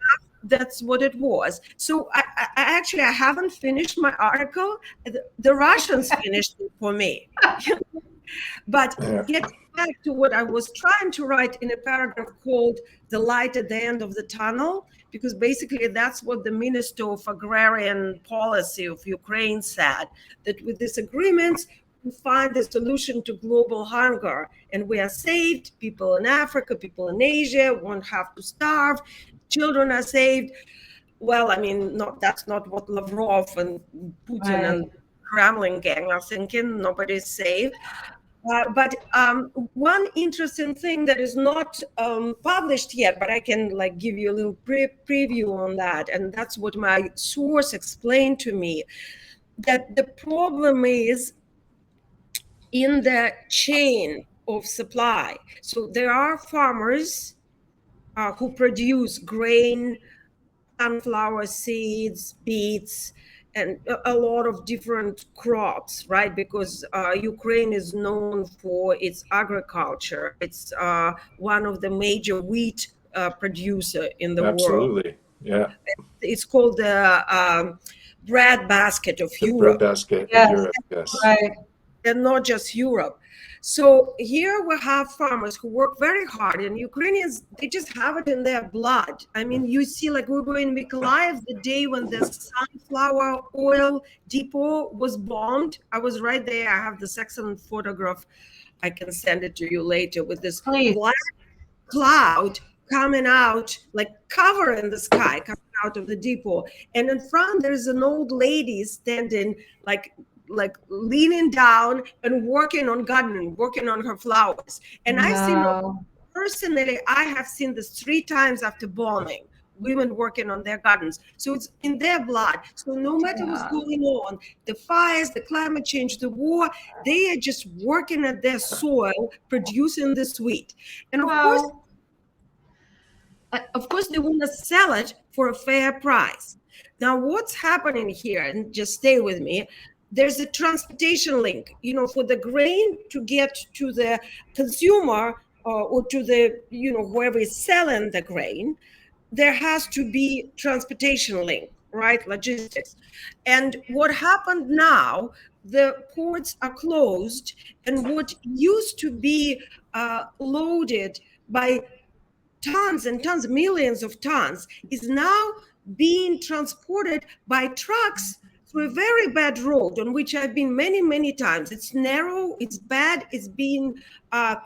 That's what it was. So I haven't finished my article. The Russians finished it for me. But getting back to what I was trying to write in a paragraph called "The Light at the End of the Tunnel," because basically that's what the Minister of Agrarian Policy of Ukraine said, that with this agreement, we find the solution to global hunger, and we are saved. People in Africa, people in Asia won't have to starve. Children are saved. Well, I mean, that's not what Lavrov and Putin and Kremlin gang are thinking. Nobody's saved. But one interesting thing that is not published yet, but I can like give you a little preview on that, and that's what my source explained to me, that the problem is in the chain of supply. So there are farmers who produce grain, sunflower seeds, beets, and a lot of different crops, right? Because Ukraine is known for its agriculture. It's one of the major wheat producer in the world. Absolutely, yeah. It's called the bread basket of Europe. Bread basket of Europe, yes. Right. And not just Europe. So here we have farmers who work very hard, and Ukrainians, they just have it in their blood. I mean, you see, like we were in Mykolaiv the day when the sunflower oil depot was bombed. I was right there. I have this excellent photograph. I can send it to you later with this black cloud coming out, like covering the sky, coming out of the depot. And in front, there's an old lady standing like leaning down and working on gardening, working on her flowers. And I've seen, personally, I have seen this 3 times after bombing, women working on their gardens. So it's in their blood. So no matter what's going on, the fires, the climate change, the war, they are just working at their soil, producing this wheat. And of course, they want to sell it for a fair price. Now, what's happening here, and just stay with me, there's a transportation link, for the grain to get to the consumer or to the, whoever is selling the grain, there has to be transportation link, right? Logistics. And what happened now, the ports are closed, and what used to be loaded by tons and tons, millions of tons, is now being transported by trucks through a very bad road on which I've been many, many times. It's narrow, it's bad, it's being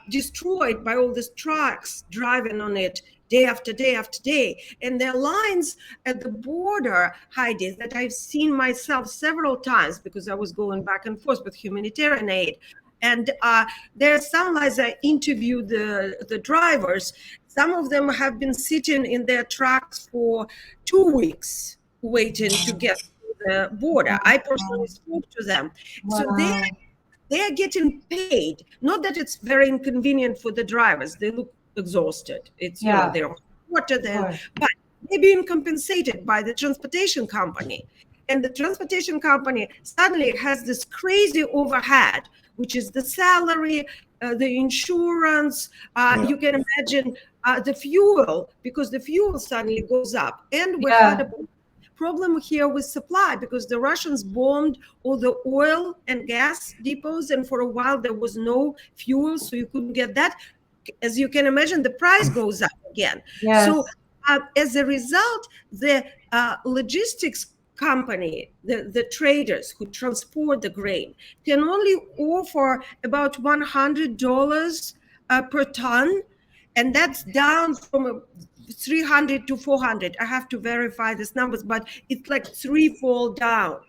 destroyed by all these trucks driving on it day after day after day. And there are lines at the border, Heidi, that I've seen myself several times because I was going back and forth with humanitarian aid. And there are some lines I interviewed the drivers. Some of them have been sitting in their trucks for 2 weeks waiting to get the border. I personally spoke to them. So they are getting paid. Not that it's very inconvenient for the drivers. They look exhausted. It's they're water there, but they're being compensated by the transportation company. And the transportation company suddenly has this crazy overhead, which is the salary, the insurance. You can imagine the fuel, because the fuel suddenly goes up. And we had a problem here with supply because the Russians bombed all the oil and gas depots, and for a while there was no fuel, so you couldn't get that. As you can imagine, the price goes up again. So as a result, the logistics company, the traders who transport the grain, can only offer about $100 per ton, and that's down from 300 to 400. I have to verify these numbers, but it's like threefold down.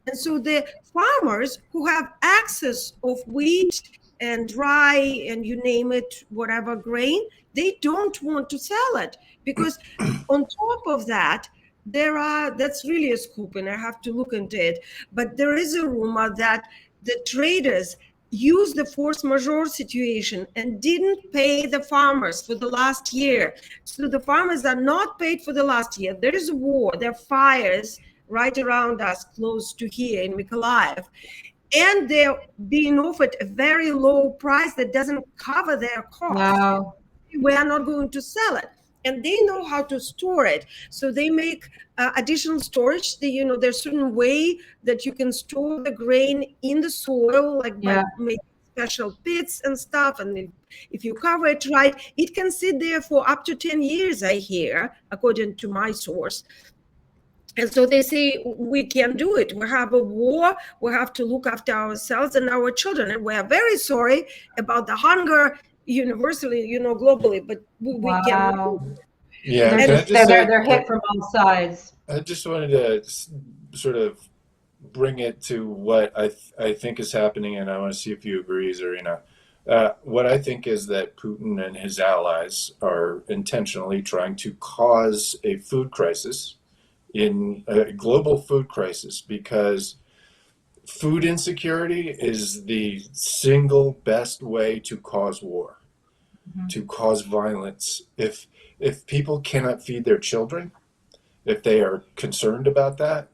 And so the farmers who have access of wheat and dry and you name it, whatever grain, they don't want to sell it because on top of that, that's really a scoop and I have to look into it, but there is a rumor that the traders used the force majeure situation and didn't pay the farmers for the last year. So the farmers are not paid for the last year. There is a war, there are fires right around us, close to here in Mykolaiv. And they're being offered a very low price that doesn't cover their cost. We are not going to sell it. And they know how to store it. So they make additional storage. There's a certain way that you can store the grain in the soil, like by making special pits and stuff. And if you cover it right, it can sit there for up to 10 years, I hear, according to my source. And so they say, we can't do it. We have a war. We have to look after ourselves and our children. And we are very sorry about the hunger universally, globally, but we can't do it. Yeah, they're hit from all sides. I just wanted to sort of bring it to what I think is happening, and I want to see if you agree, Zarina. What I think is that Putin and his allies are intentionally trying to cause a food crisis, in a global food crisis, because food insecurity is the single best way to cause war, to cause violence. If people cannot feed their children, if they are concerned about that,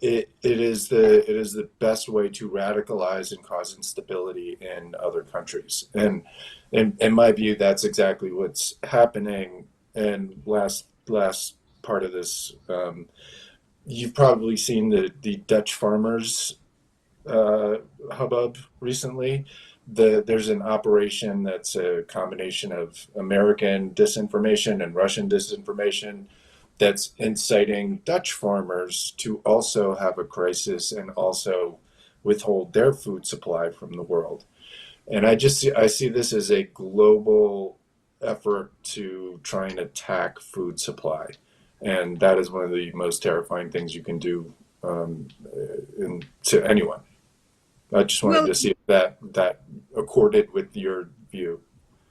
it is the best way to radicalize and cause instability in other countries. And in my view, that's exactly what's happening. And last part of this, you've probably seen the Dutch farmers hubbub recently. There's an operation that's a combination of American disinformation and Russian disinformation that's inciting Dutch farmers to also have a crisis and also withhold their food supply from the world. And I see this as a global effort to try and attack food supply. And that is one of the most terrifying things you can do to anyone. I just wanted to see if that accorded with your view.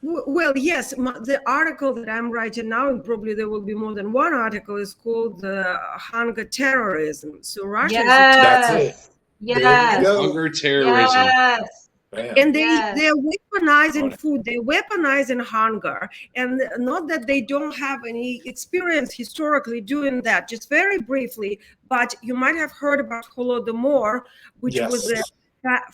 Well, yes, the article that I'm writing now, and probably there will be more than one article, is called the Hunger Terrorism. So Russia That's it. Yes. Hunger terrorism. Yes. And they're weaponizing food, they're weaponizing hunger. And not that they don't have any experience historically doing that, just very briefly, but you might have heard about Holodomor, which was a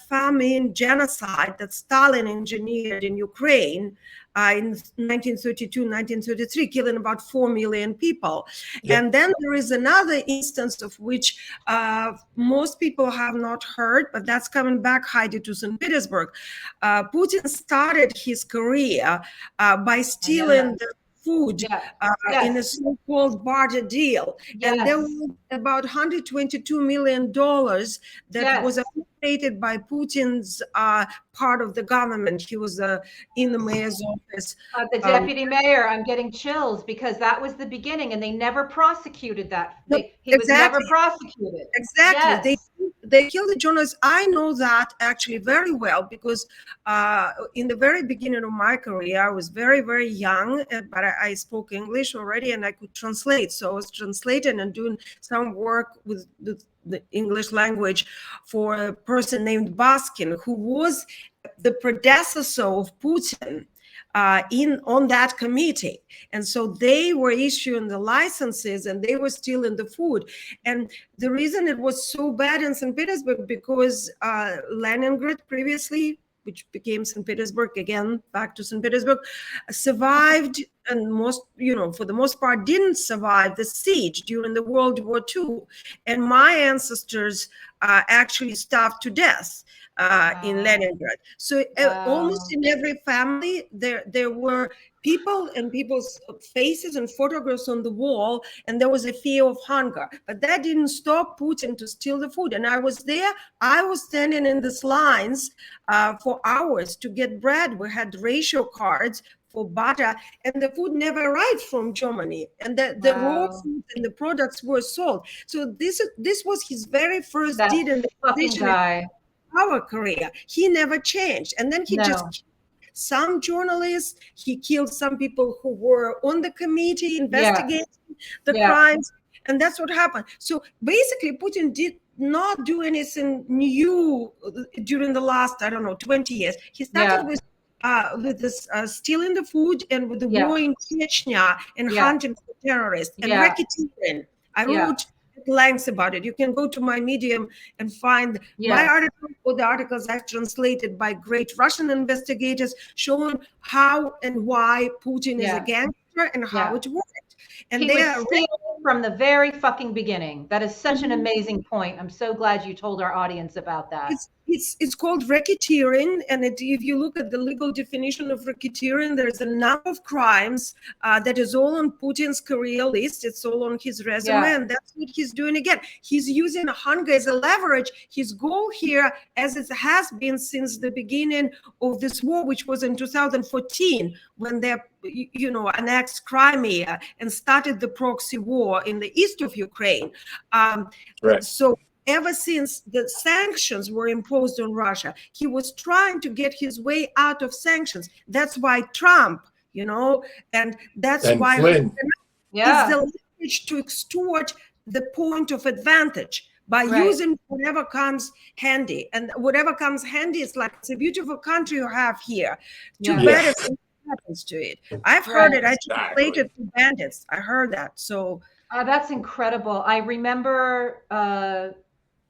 famine genocide that Stalin engineered in Ukraine in 1932, 1933, killing about 4 million people. Yep. And then there is another instance of which most people have not heard, but that's coming back, Heidi, to St. Petersburg. Putin started his career by stealing the food in a so-called barter deal. And there was about $122 million that was appropriated by Putin's part of the government. He was in the mayor's office. The deputy mayor, I'm getting chills because that was the beginning and they never prosecuted that. He was never prosecuted. Exactly. Yes. They killed the journalist. I know that actually very well because in the very beginning of my career, I was very, very young, but I spoke English already and I could translate. So I was translating and doing some work with the English language for a person named Baskin, who was the predecessor of Putin on that committee. And so they were issuing the licenses and they were stealing the food. And the reason it was so bad in St. Petersburg, because Leningrad previously, which became St. Petersburg, again, back to St. Petersburg, survived, and for the most part, didn't survive the siege during the World War II. And my ancestors actually starved to death in Leningrad. So almost in every family, there were people and people's faces and photographs on the wall, and there was a fear of hunger. But that didn't stop Putin to steal the food. And I was there. I was standing in these lines for hours to get bread. We had ratio cards for butter, and the food never arrived from Germany. And the raw food and the products were sold. So this was his very first deed in the position in our career. He never changed. And then he just killed some journalists. He killed some people who were on the committee investigating the crimes. And that's what happened. So basically, Putin did not do anything new during the last, 20 years. He started with this stealing the food and with the war in Chechnya and hunting for terrorists and racketeering. I wrote at length about it. You can go to my Medium and find my article or the articles I've translated by great Russian investigators showing how and why Putin is a gangster and how it worked. And he was stealing from the very fucking beginning. That is such an amazing point. I'm so glad you told our audience about that. It's called racketeering, and if you look at the legal definition of racketeering, there's a number of crimes that is all on Putin's career list. It's all on his resume, and that's what he's doing again. He's using hunger as a leverage. His goal here, as it has been since the beginning of this war, which was in 2014, when they annexed Crimea and started the proxy war in the east of Ukraine. Right. So ever since the sanctions were imposed on Russia, he was trying to get his way out of sanctions. That's why Trump, and that's why Flynn. is the leverage to extort the point of advantage by using whatever comes handy. And whatever comes handy is like, it's a beautiful country you have here. Too bad if something happens to it. I've heard it. I translated to bandits. I heard that. So that's incredible. I remember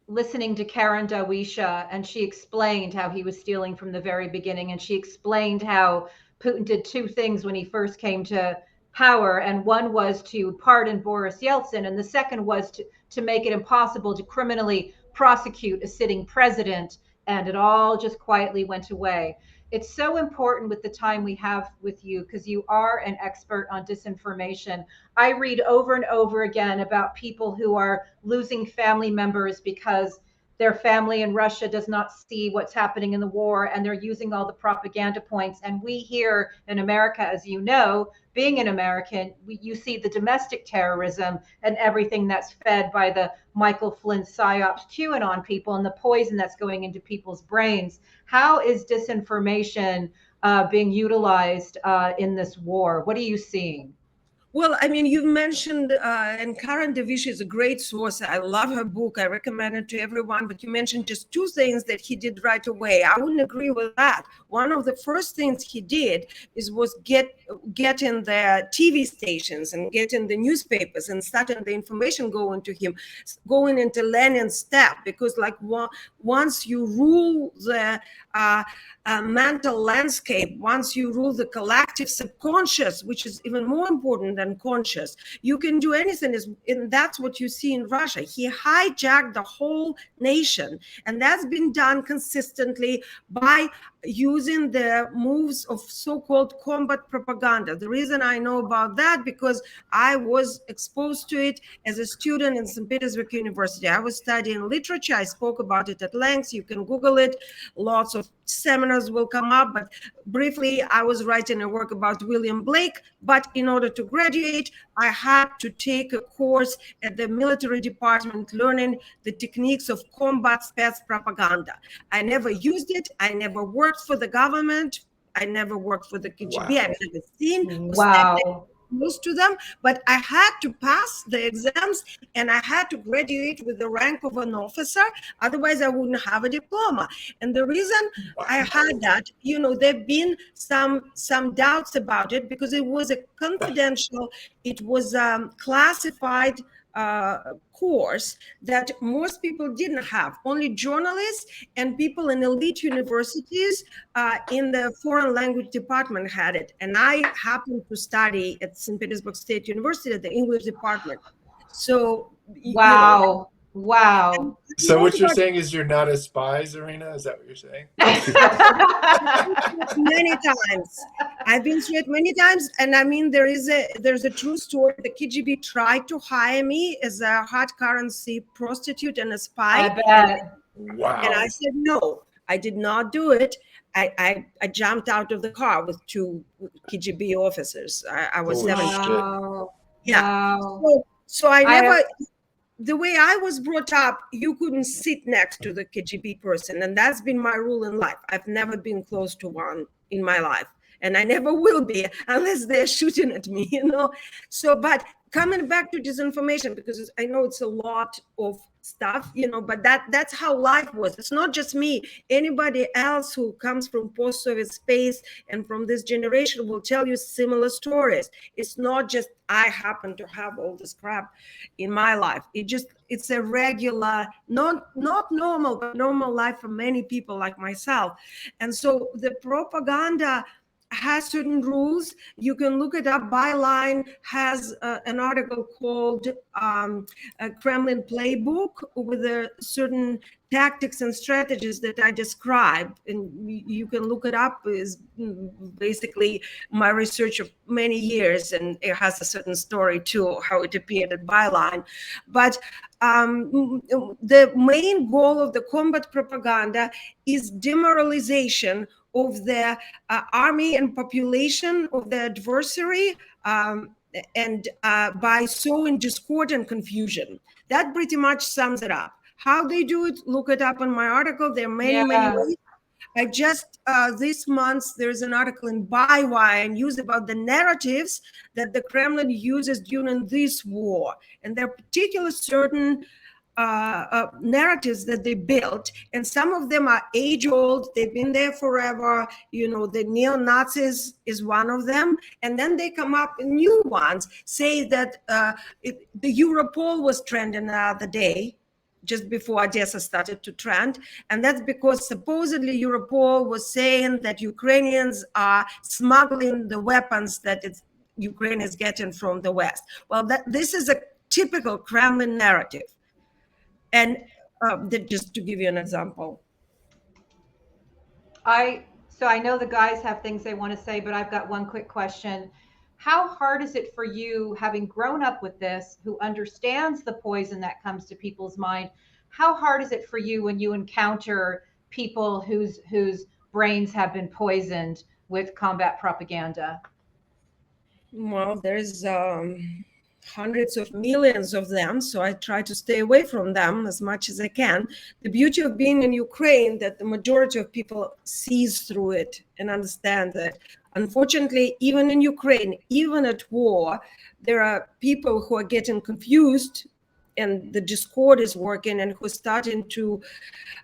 listening to Karen Dawisha, and she explained how he was stealing from the very beginning. And she explained how Putin did two things when he first came to power. And one was to pardon Boris Yeltsin. And the second was to make it impossible to criminally prosecute a sitting president. And it all just quietly went away. It's so important with the time we have with you, because you are an expert on disinformation. I read over and over again about people who are losing family members because their family in Russia does not see what's happening in the war, and they're using all the propaganda points. And we here in America, as you know, being an American, you see the domestic terrorism and everything that's fed by the Michael Flynn psyops, QAnon people, and the poison that's going into people's brains. How is disinformation being utilized in this war? What are you seeing? Well, I mean, you've mentioned, and Karen Davisha is a great source. I love her book. I recommend it to everyone. But you mentioned just two things that he did right away. I wouldn't agree with that. One of the first things he did was get in the TV stations and get in the newspapers and starting the information going to him, going into Lenin's step. Because like once you rule the mental landscape, once you rule the collective subconscious, which is even more important than conscious, you can do anything. And that's what you see in Russia. He hijacked the whole nation, and that's been done consistently by using the moves of so-called combat propaganda. The reason I know about that, because I was exposed to it as a student in St. Petersburg University. I was studying literature. I spoke about it at length. You can Google it. Lots of seminars will come up, but briefly, I was writing a work about William Blake. But in order to graduate, I had to take a course at the military department learning the techniques of combat spec propaganda. I never used it. I never worked for the government. I never worked for the KGB. Wow. I've never seen close to them, but I had to pass the exams and I had to graduate with the rank of an officer. Otherwise, I wouldn't have a diploma. And the reason I had that, there've been some doubts about it because it was a confidential, it was classified course that most people didn't have. Only journalists and people in elite universities in the foreign language department had it. And I happened to study at St. Petersburg State University at the English department. So, wow. So what you're saying is you're not a spy, Zarina? Is that what you're saying? Many times. I've been through it many times. And I mean, there's a true story. The KGB tried to hire me as a hard currency prostitute and a spy. I bet. Wow. And I said, no, I did not do it. I jumped out of the car with two KGB officers. I was 17. Wow. Yeah. Wow. So I never... The way I was brought up, you couldn't sit next to the KGB person. And that's been my rule in life. I've never been close to one in my life. And I never will be unless they're shooting at me, So, but coming back to disinformation, because I know it's a lot of stuff, but that's how life was. It's not just me. Anybody else who comes from post-Soviet space and from this generation will tell you similar stories. It's not just I happen to have all this crap in my life. It's a regular, not normal, but normal life for many people like myself. And so the propaganda has certain rules. You can look it up. Byline has an article called a Kremlin Playbook with certain tactics and strategies that I described, and you can look it up. Is basically my research of many years, and it has a certain story too, how it appeared at Byline. But the main goal of the combat propaganda is demoralization of the army and population of the adversary, and by sowing discord and confusion. That pretty much sums it up. How they do it, look it up in my article. There are many ways. I just, this month, there's an article in Bywire and news about the narratives that the Kremlin uses during this war. And there are particular certain narratives that they built, and some of them are age-old. They've been there forever. You know, the neo-Nazis is one of them. And then they come up with new ones, say that the Europol was trending the other day, just before Odessa started to trend. And that's because supposedly Europol was saying that Ukrainians are smuggling the weapons that Ukraine is getting from the West. Well, this is a typical Kremlin narrative. And just to give you an example. So I know the guys have things they want to say, but I've got one quick question. How hard is it for you, having grown up with this, who understands the poison that comes to people's mind? How hard is it for you when you encounter people whose brains have been poisoned with combat propaganda? Well, there's hundreds of millions of them, so I try to stay away from them as much as I can. The beauty of being in Ukraine, that the majority of people sees through it and understand that. Unfortunately, even in Ukraine, even at war, there are people who are getting confused, and the discord is working, and who's starting to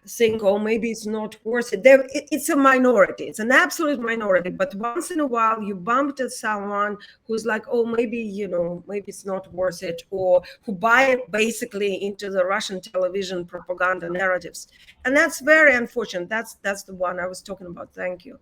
think, oh, maybe it's not worth it. It's a minority. It's an absolute minority. But once in a while, you bump into someone who's like, oh, maybe, maybe it's not worth it, or who buy basically into the Russian television propaganda narratives. And that's very unfortunate. That's the one I was talking about. Thank you.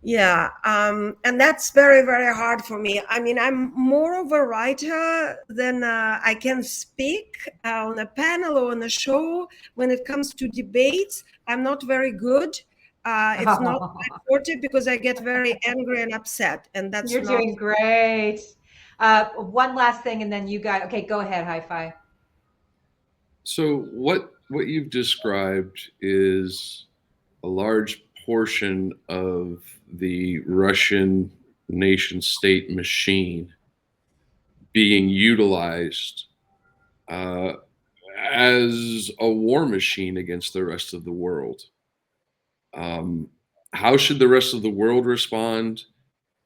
Yeah, and that's very, very hard for me. I mean, I'm more of a writer than I can speak on a panel or on a show. When it comes to debates, I'm not very good. It's not my forte because I get very angry and upset, and that's You're doing great. One last thing, and then you guys. Okay, go ahead, Hi-Fi. So what you've described is a large portion of the Russian nation state machine being utilized as a war machine against the rest of the world. How should the rest of the world respond?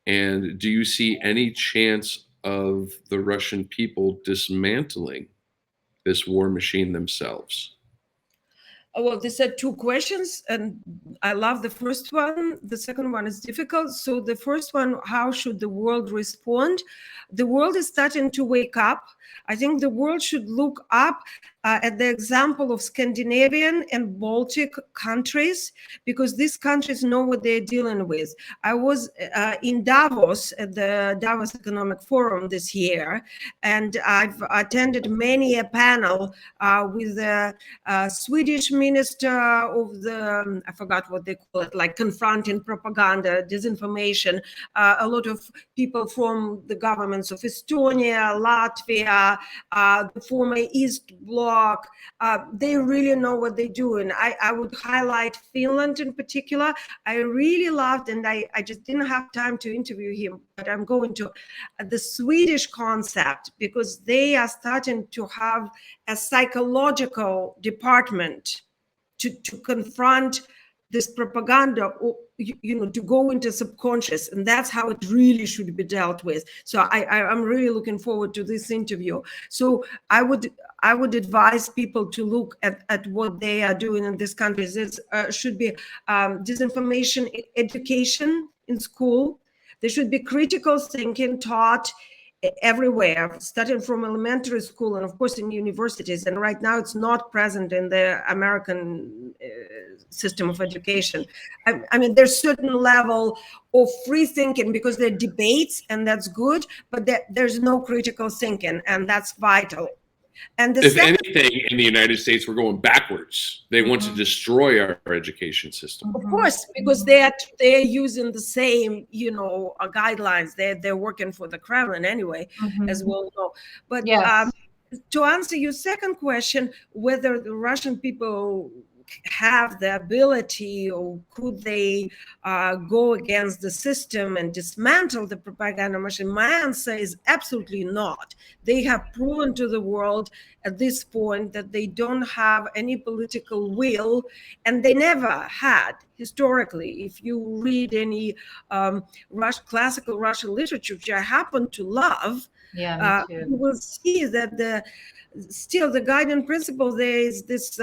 And do you see any chance of the Russian people dismantling this war machine themselves? Well, these are two questions, and I love the first one. The second one is difficult. So the first one, how should the world respond? The world is starting to wake up. I think the world should look up at the example of Scandinavian and Baltic countries, because these countries know what they're dealing with. I was in Davos at the Davos Economic Forum this year, and I've attended many a panel with the Swedish Minister of the, I forgot what they call it, like confronting propaganda, disinformation, a lot of people from the governments of Estonia, Latvia, the former East Bloc. They really know what they're doing. I would highlight Finland in particular. I really loved, and I just didn't have time to interview him, but I'm going to, the Swedish concept, because they are starting to have a psychological department to confront this propaganda, or, to go into subconscious, and that's how it really should be dealt with. So I'm really looking forward to this interview. So I would advise people to look at what they are doing in these countries. There should be disinformation education in school. There should be critical thinking taught everywhere, starting from elementary school and of course in universities. And right now it's not present in the American system of education. I mean, there's certain level of free thinking because there are debates, and that's good, but there's no critical thinking, and that's vital. And if anything, in the United States, we're going backwards. They want to destroy our education system. Of course, because they're using the same, guidelines. They're working for the Kremlin anyway, as well know. But yes. To answer your second question, whether the Russian people have the ability, or could they go against the system and dismantle the propaganda machine, my answer is absolutely not. They have proven to the world at this point that they don't have any political will, and they never had historically. If you read any classical Russian literature, which I happen to love, me too. you will see that the guiding principle there is this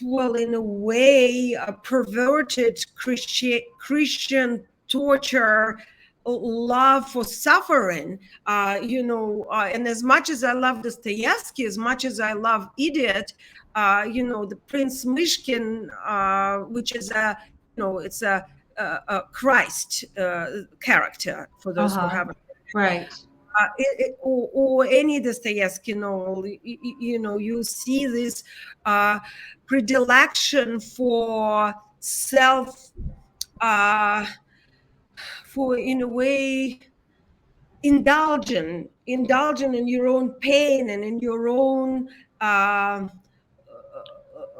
well, in a way, a perverted Christian torture, love for suffering, and as much as I love Dostoevsky, as much as I love Idiot, the Prince Mishkin, which is it's a Christ character for those who haven't. Right. Or any Dostoevsky novel, you see this predilection for for in a way indulging in your own pain and in your own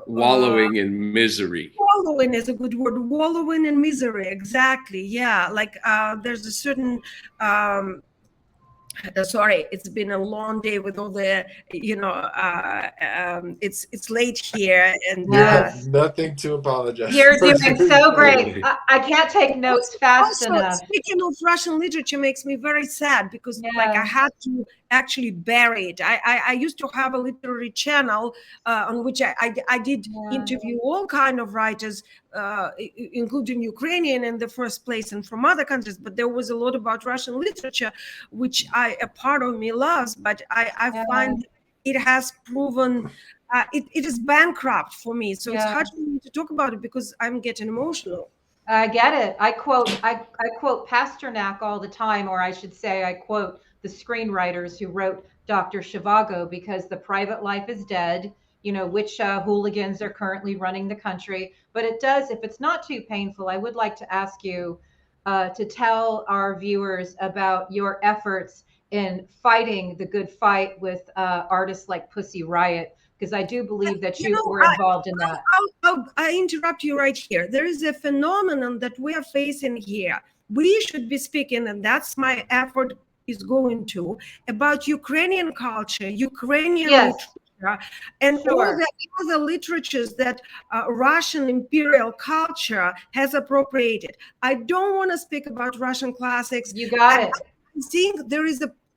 wallowing in misery. Wallowing is a good word. Wallowing in misery, exactly. Yeah, like there's a certain. Sorry, it's been a long day with all the, it's late here, and nothing to apologize. You're doing so great. I can't take notes fast enough. Speaking of Russian literature makes me very sad because like I had to actually bury it. I used to have a literary channel on which I did interview all kind of writers, including Ukrainian in the first place and from other countries, but there was a lot about Russian literature, which a part of me loves, but I find it has proven it is bankrupt for me. So it's hard for me to talk about it because I'm getting emotional. I get it. I quote Pasternak all the time, or I should say I quote the screenwriters who wrote Dr. Zhivago, because the private life is dead, which hooligans are currently running the country. But it does, if it's not too painful, I would like to ask you to tell our viewers about your efforts in fighting the good fight with artists like Pussy Riot, because I do believe that you were involved in that. I interrupt you right here. There is a phenomenon that we are facing here. We should be speaking, and that's my effort is going to, about Ukrainian culture, Ukrainian literature, and all the other literatures that Russian imperial culture has appropriated. I don't want to speak about Russian classics. You got it. I think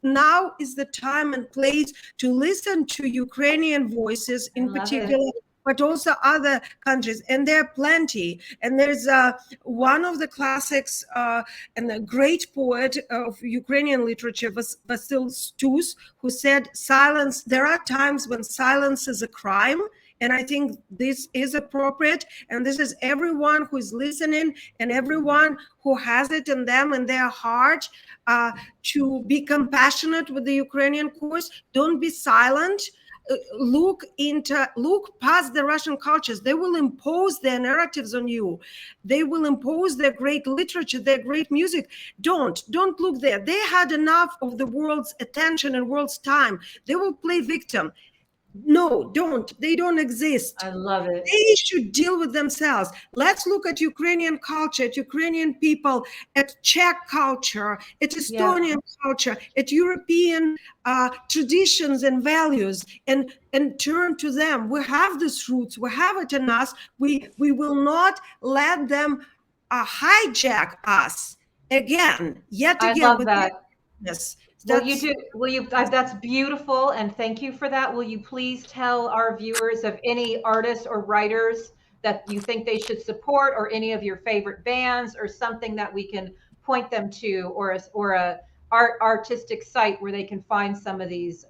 now is the time and place to listen to Ukrainian voices in particular, but also other countries, and there are plenty. And there's one of the classics and a great poet of Ukrainian literature, Vasil Stus, who said, "Silence. There are times when silence is a crime." And I think this is appropriate. And this is everyone who is listening and everyone who has it in them, in their heart, to be compassionate with the Ukrainian cause. Don't be silent. Look past the Russian cultures. They will impose their narratives on you. They will impose their great literature, their great music. Don't look there. They had enough of the world's attention and world's time. They will play victim. No, don't. They don't exist. I love it. They should deal with themselves. Let's look at Ukrainian culture, at Ukrainian people, at Czech culture, at Estonian culture, at European traditions and values, and turn to them. We have these roots. We have it in us. We will not let them hijack us yet again. I love that. Yes. That's beautiful, and thank you for that. Will you please tell our viewers of any artists or writers that you think they should support, or any of your favorite bands, or something that we can point them to, or a artistic site where they can find some of these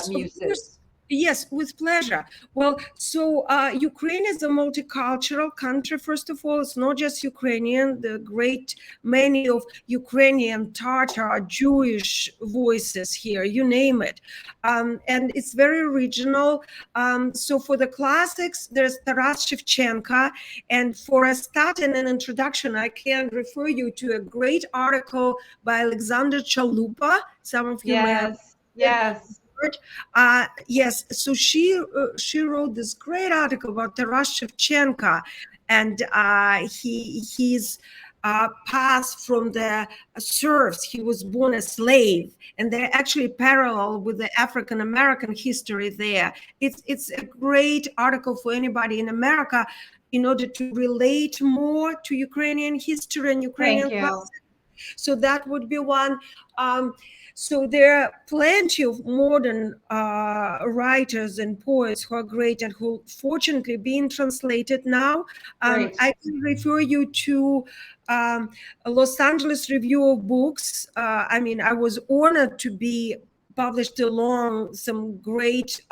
musics? Yes, with pleasure. Well, so Ukraine is a multicultural country. First of all, it's not just Ukrainian. The great many of Ukrainian, Tatar, Jewish voices here, you name it, and it's very regional. So for the classics, there's Taras Shevchenko, and for a start and an introduction, I can refer you to a great article by Alexander Chalupa. Some of you may have Yes. yes, so she wrote this great article about Taras Shevchenko, and he's passed from the serfs. He was born a slave, and they're actually parallel with the African American history there. It's a great article for anybody in America in order to relate more to Ukrainian history and Ukrainian classics. So that would be one. So there are plenty of modern writers and poets who are great and who fortunately being translated now. I can refer you to a Los Angeles Review of Books. I mean, I was honored to be published along some great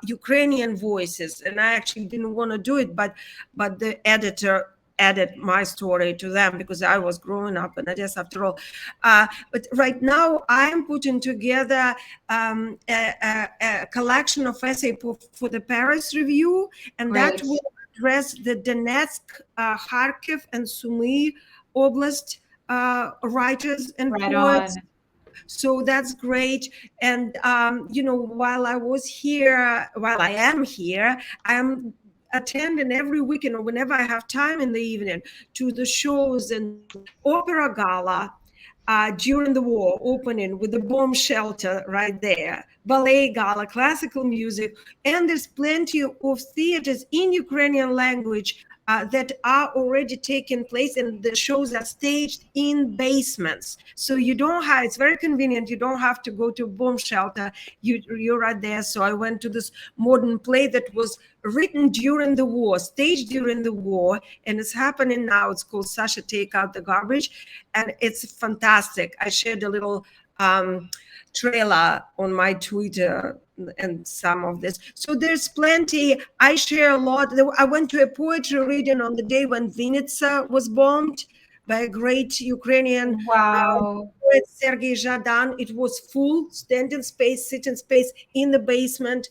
Ukrainian voices, and I actually didn't want to do it, but the editor added my story to them because I was growing up in Odessa after all. But right now I'm putting together a collection of essays for the Paris Review, and that will address the Donetsk, Kharkiv, and Sumy Oblast writers and poets. So that's great. And, you know, while I am here, I'm attending every weekend or whenever I have time in the evening to the shows and opera gala during the war, opening with the bomb shelter right there, ballet gala, classical music, and there's plenty of theaters in Ukrainian language that are already taking place, and the shows are staged in basements. So you don't have, it's very convenient. You don't have to go to a bomb shelter. You're right there. So I went to this modern play that was written during the war, staged during the war, and it's happening now. It's called Sasha Take Out the Garbage, and it's fantastic. I shared a little trailer on my Twitter and some of this. So there's plenty. I share a lot. I went to a poetry reading on the day when Vinnytsia was bombed by a great Ukrainian poet, Sergei Zhadan. It was full, standing space, sitting space in the basement.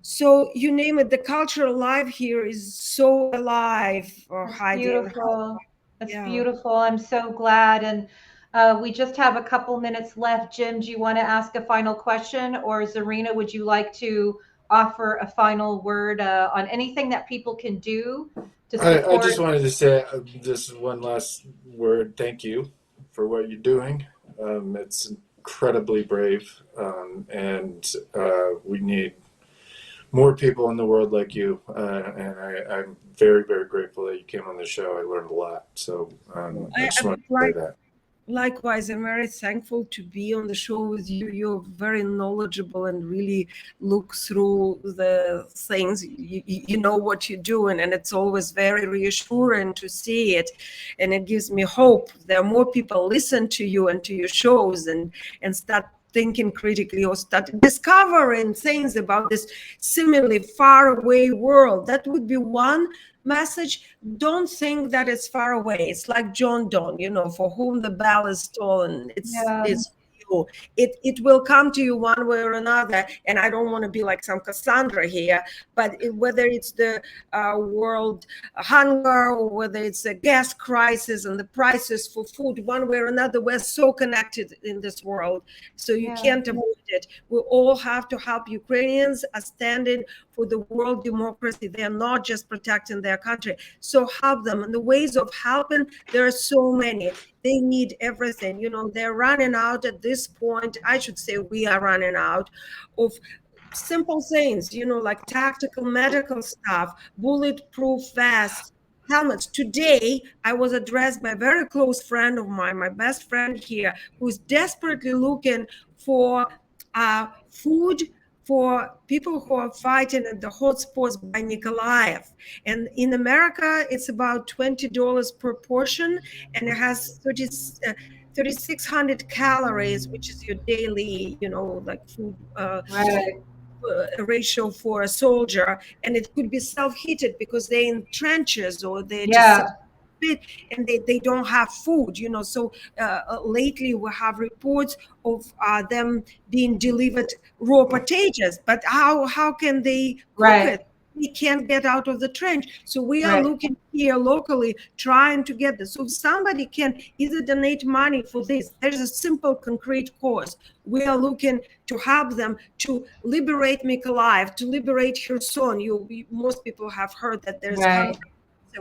So you name it, the cultural life here is so alive, Heidi. Beautiful. That's beautiful. I'm so glad. And we just have a couple minutes left. Jim, do you want to ask a final question? Or Zarina, would you like to offer a final word on anything that people can do to support? I just wanted to say this one last word. Thank you for what you're doing. It's incredibly brave, and we need more people in the world like you. And I'm very, very grateful that you came on the show. I learned a lot. So I just wanted to say that. Likewise, I'm very thankful to be on the show with you. You're very knowledgeable and really look through the things. You know what you're doing, and it's always very reassuring to see it. And it gives me hope. There are more people listen to you and to your shows and start thinking critically or start discovering things about this seemingly far away world. That would be one message. Don't think that it's far away. It's like John Donne, you know, for whom the bell is tolling. It's you. It will come to you one way or another. And I don't want to be like some Cassandra here, but whether it's the world hunger or whether it's a gas crisis and the prices for food, one way or another, we're so connected in this world. So you can't avoid it. We all have to help. Ukrainians are standing for the world democracy. They're not just protecting their country. So help them. And the ways of helping, there are so many. They need everything. You know, they're running out at this point. I should say we are running out of simple things, you know, like tactical medical stuff, bulletproof vests, helmets. Today, I was addressed by a very close friend of mine, my best friend here, who's desperately looking for food for people who are fighting at the hotspots by Nikolaev. And in America, it's about $20 per portion, and it has 3,600 calories, which is your daily, you know, like food. ratio for a soldier, and it could be self-heated because they're in trenches or they're just Yeah. bit and they don't have food, so lately we have reports of them being delivered raw potatoes, but how can they cook Right. it? We can't get out of the trench, so we are Right. looking here locally trying to get this. So somebody can either donate money for this. There's a simple concrete cause. We are looking to help them to liberate Mykolaiv, to liberate Kherson. Most people have heard that there's Right.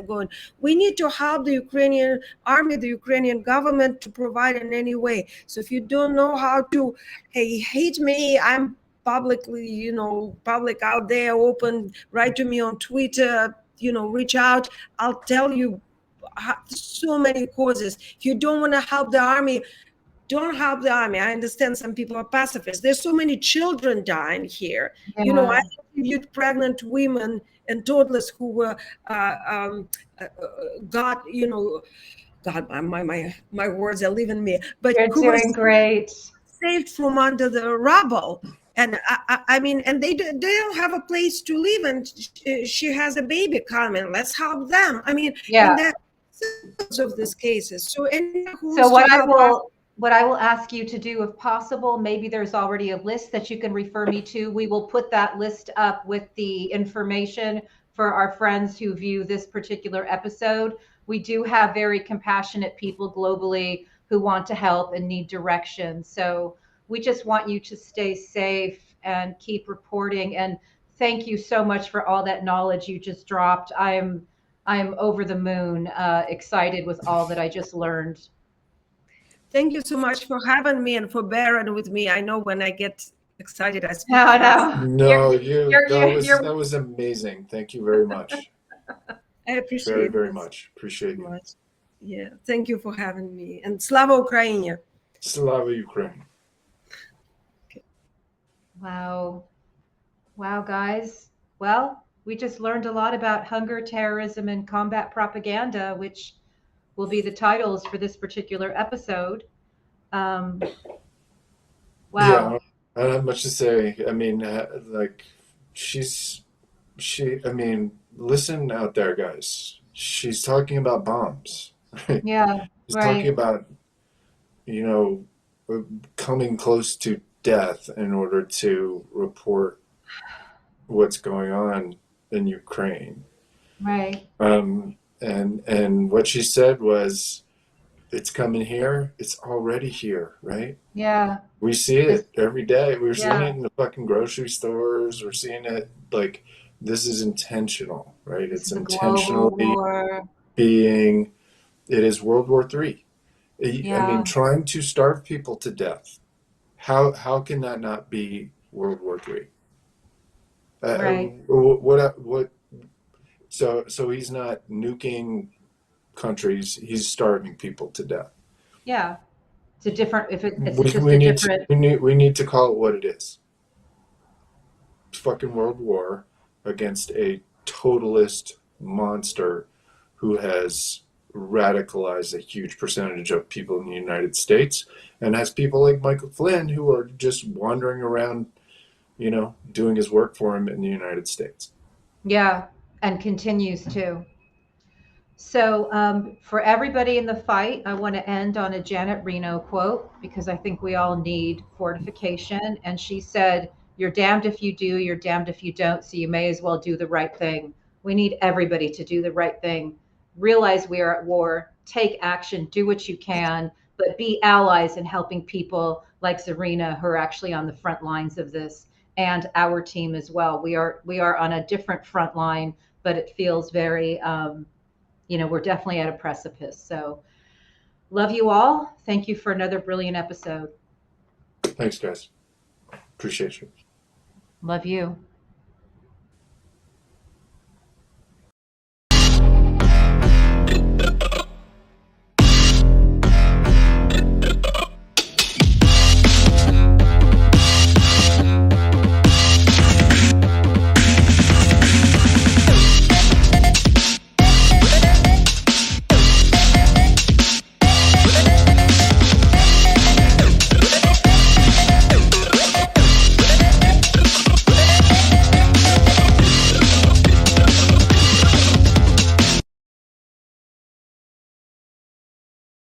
going. We need to help the Ukrainian army, the Ukrainian government to provide in any way. So if you don't know how to, hey, hate me, I'm publicly, public out there, open, write to me on Twitter, reach out. I'll tell you so many causes. If you don't want to help the army, don't help the army. I understand some people are pacifists. There's so many children dying here. Yeah. I interviewed pregnant women and toddlers who were God, my words are leaving me, but You're who were doing great. saved from under the rubble. And I mean, and they don't have a place to live, and she has a baby coming. Let's help them. I mean, Yeah. and that's of these cases. So So what I will ask you to do, if possible, maybe there's already a list that you can refer me to. We will put that list up with the information for our friends who view this particular episode. We do have very compassionate people globally who want to help and need direction. So we just want you to stay safe and keep reporting. And thank you so much for all that knowledge you just dropped. I'm over the moon, excited with all that I just learned. Thank you so much for having me and for bearing with me. I know when I get excited, I speak No, fast. No, you're that was amazing. Thank you very much. I appreciate Very, very this much. Appreciate so you. much. Yeah, thank you for having me. And Slava Ukraini. Slava Ukraine. Wow. Wow, guys. Well, we just learned a lot about hunger, terrorism, and combat propaganda, which will be the titles for this particular episode. Wow. Yeah, I don't have much to say. I mean, I mean, listen out there, guys. She's talking about bombs. Right? Yeah, She's right. talking about, coming close to death in order to report what's going on in Ukraine. Right. And what she said was, it's coming here. It's already here, right? Yeah. We see it every day. We're seeing Yeah. it in the fucking grocery stores. We're seeing it like this is intentional, right? This It's is a global intentionally war. being, it is World War III. I Yeah. mean, trying to starve people to death. How can that not be World War III? Right. So he's not nuking countries, he's starving people to death. Yeah. It's a different, if it's just We a need different. we need to call it what it is. It's fucking world war against a totalist monster who has radicalized a huge percentage of people in the United States, and has people like Michael Flynn who are just wandering around, doing his work for him in the United States. Yeah. And continues to. So for everybody in the fight, I want to end on a Janet Reno quote, because I think we all need fortification. And she said, "You're damned if you do, you're damned if you don't, so you may as well do the right thing." We need everybody to do the right thing. Realize we are at war, take action, do what you can, but be allies in helping people like Zarina, who are actually on the front lines of this, and our team as well. We are on a different front line, but it feels very we're definitely at a precipice. So love you all. Thank you for another brilliant episode. Thanks, guys. Appreciate you. Love you.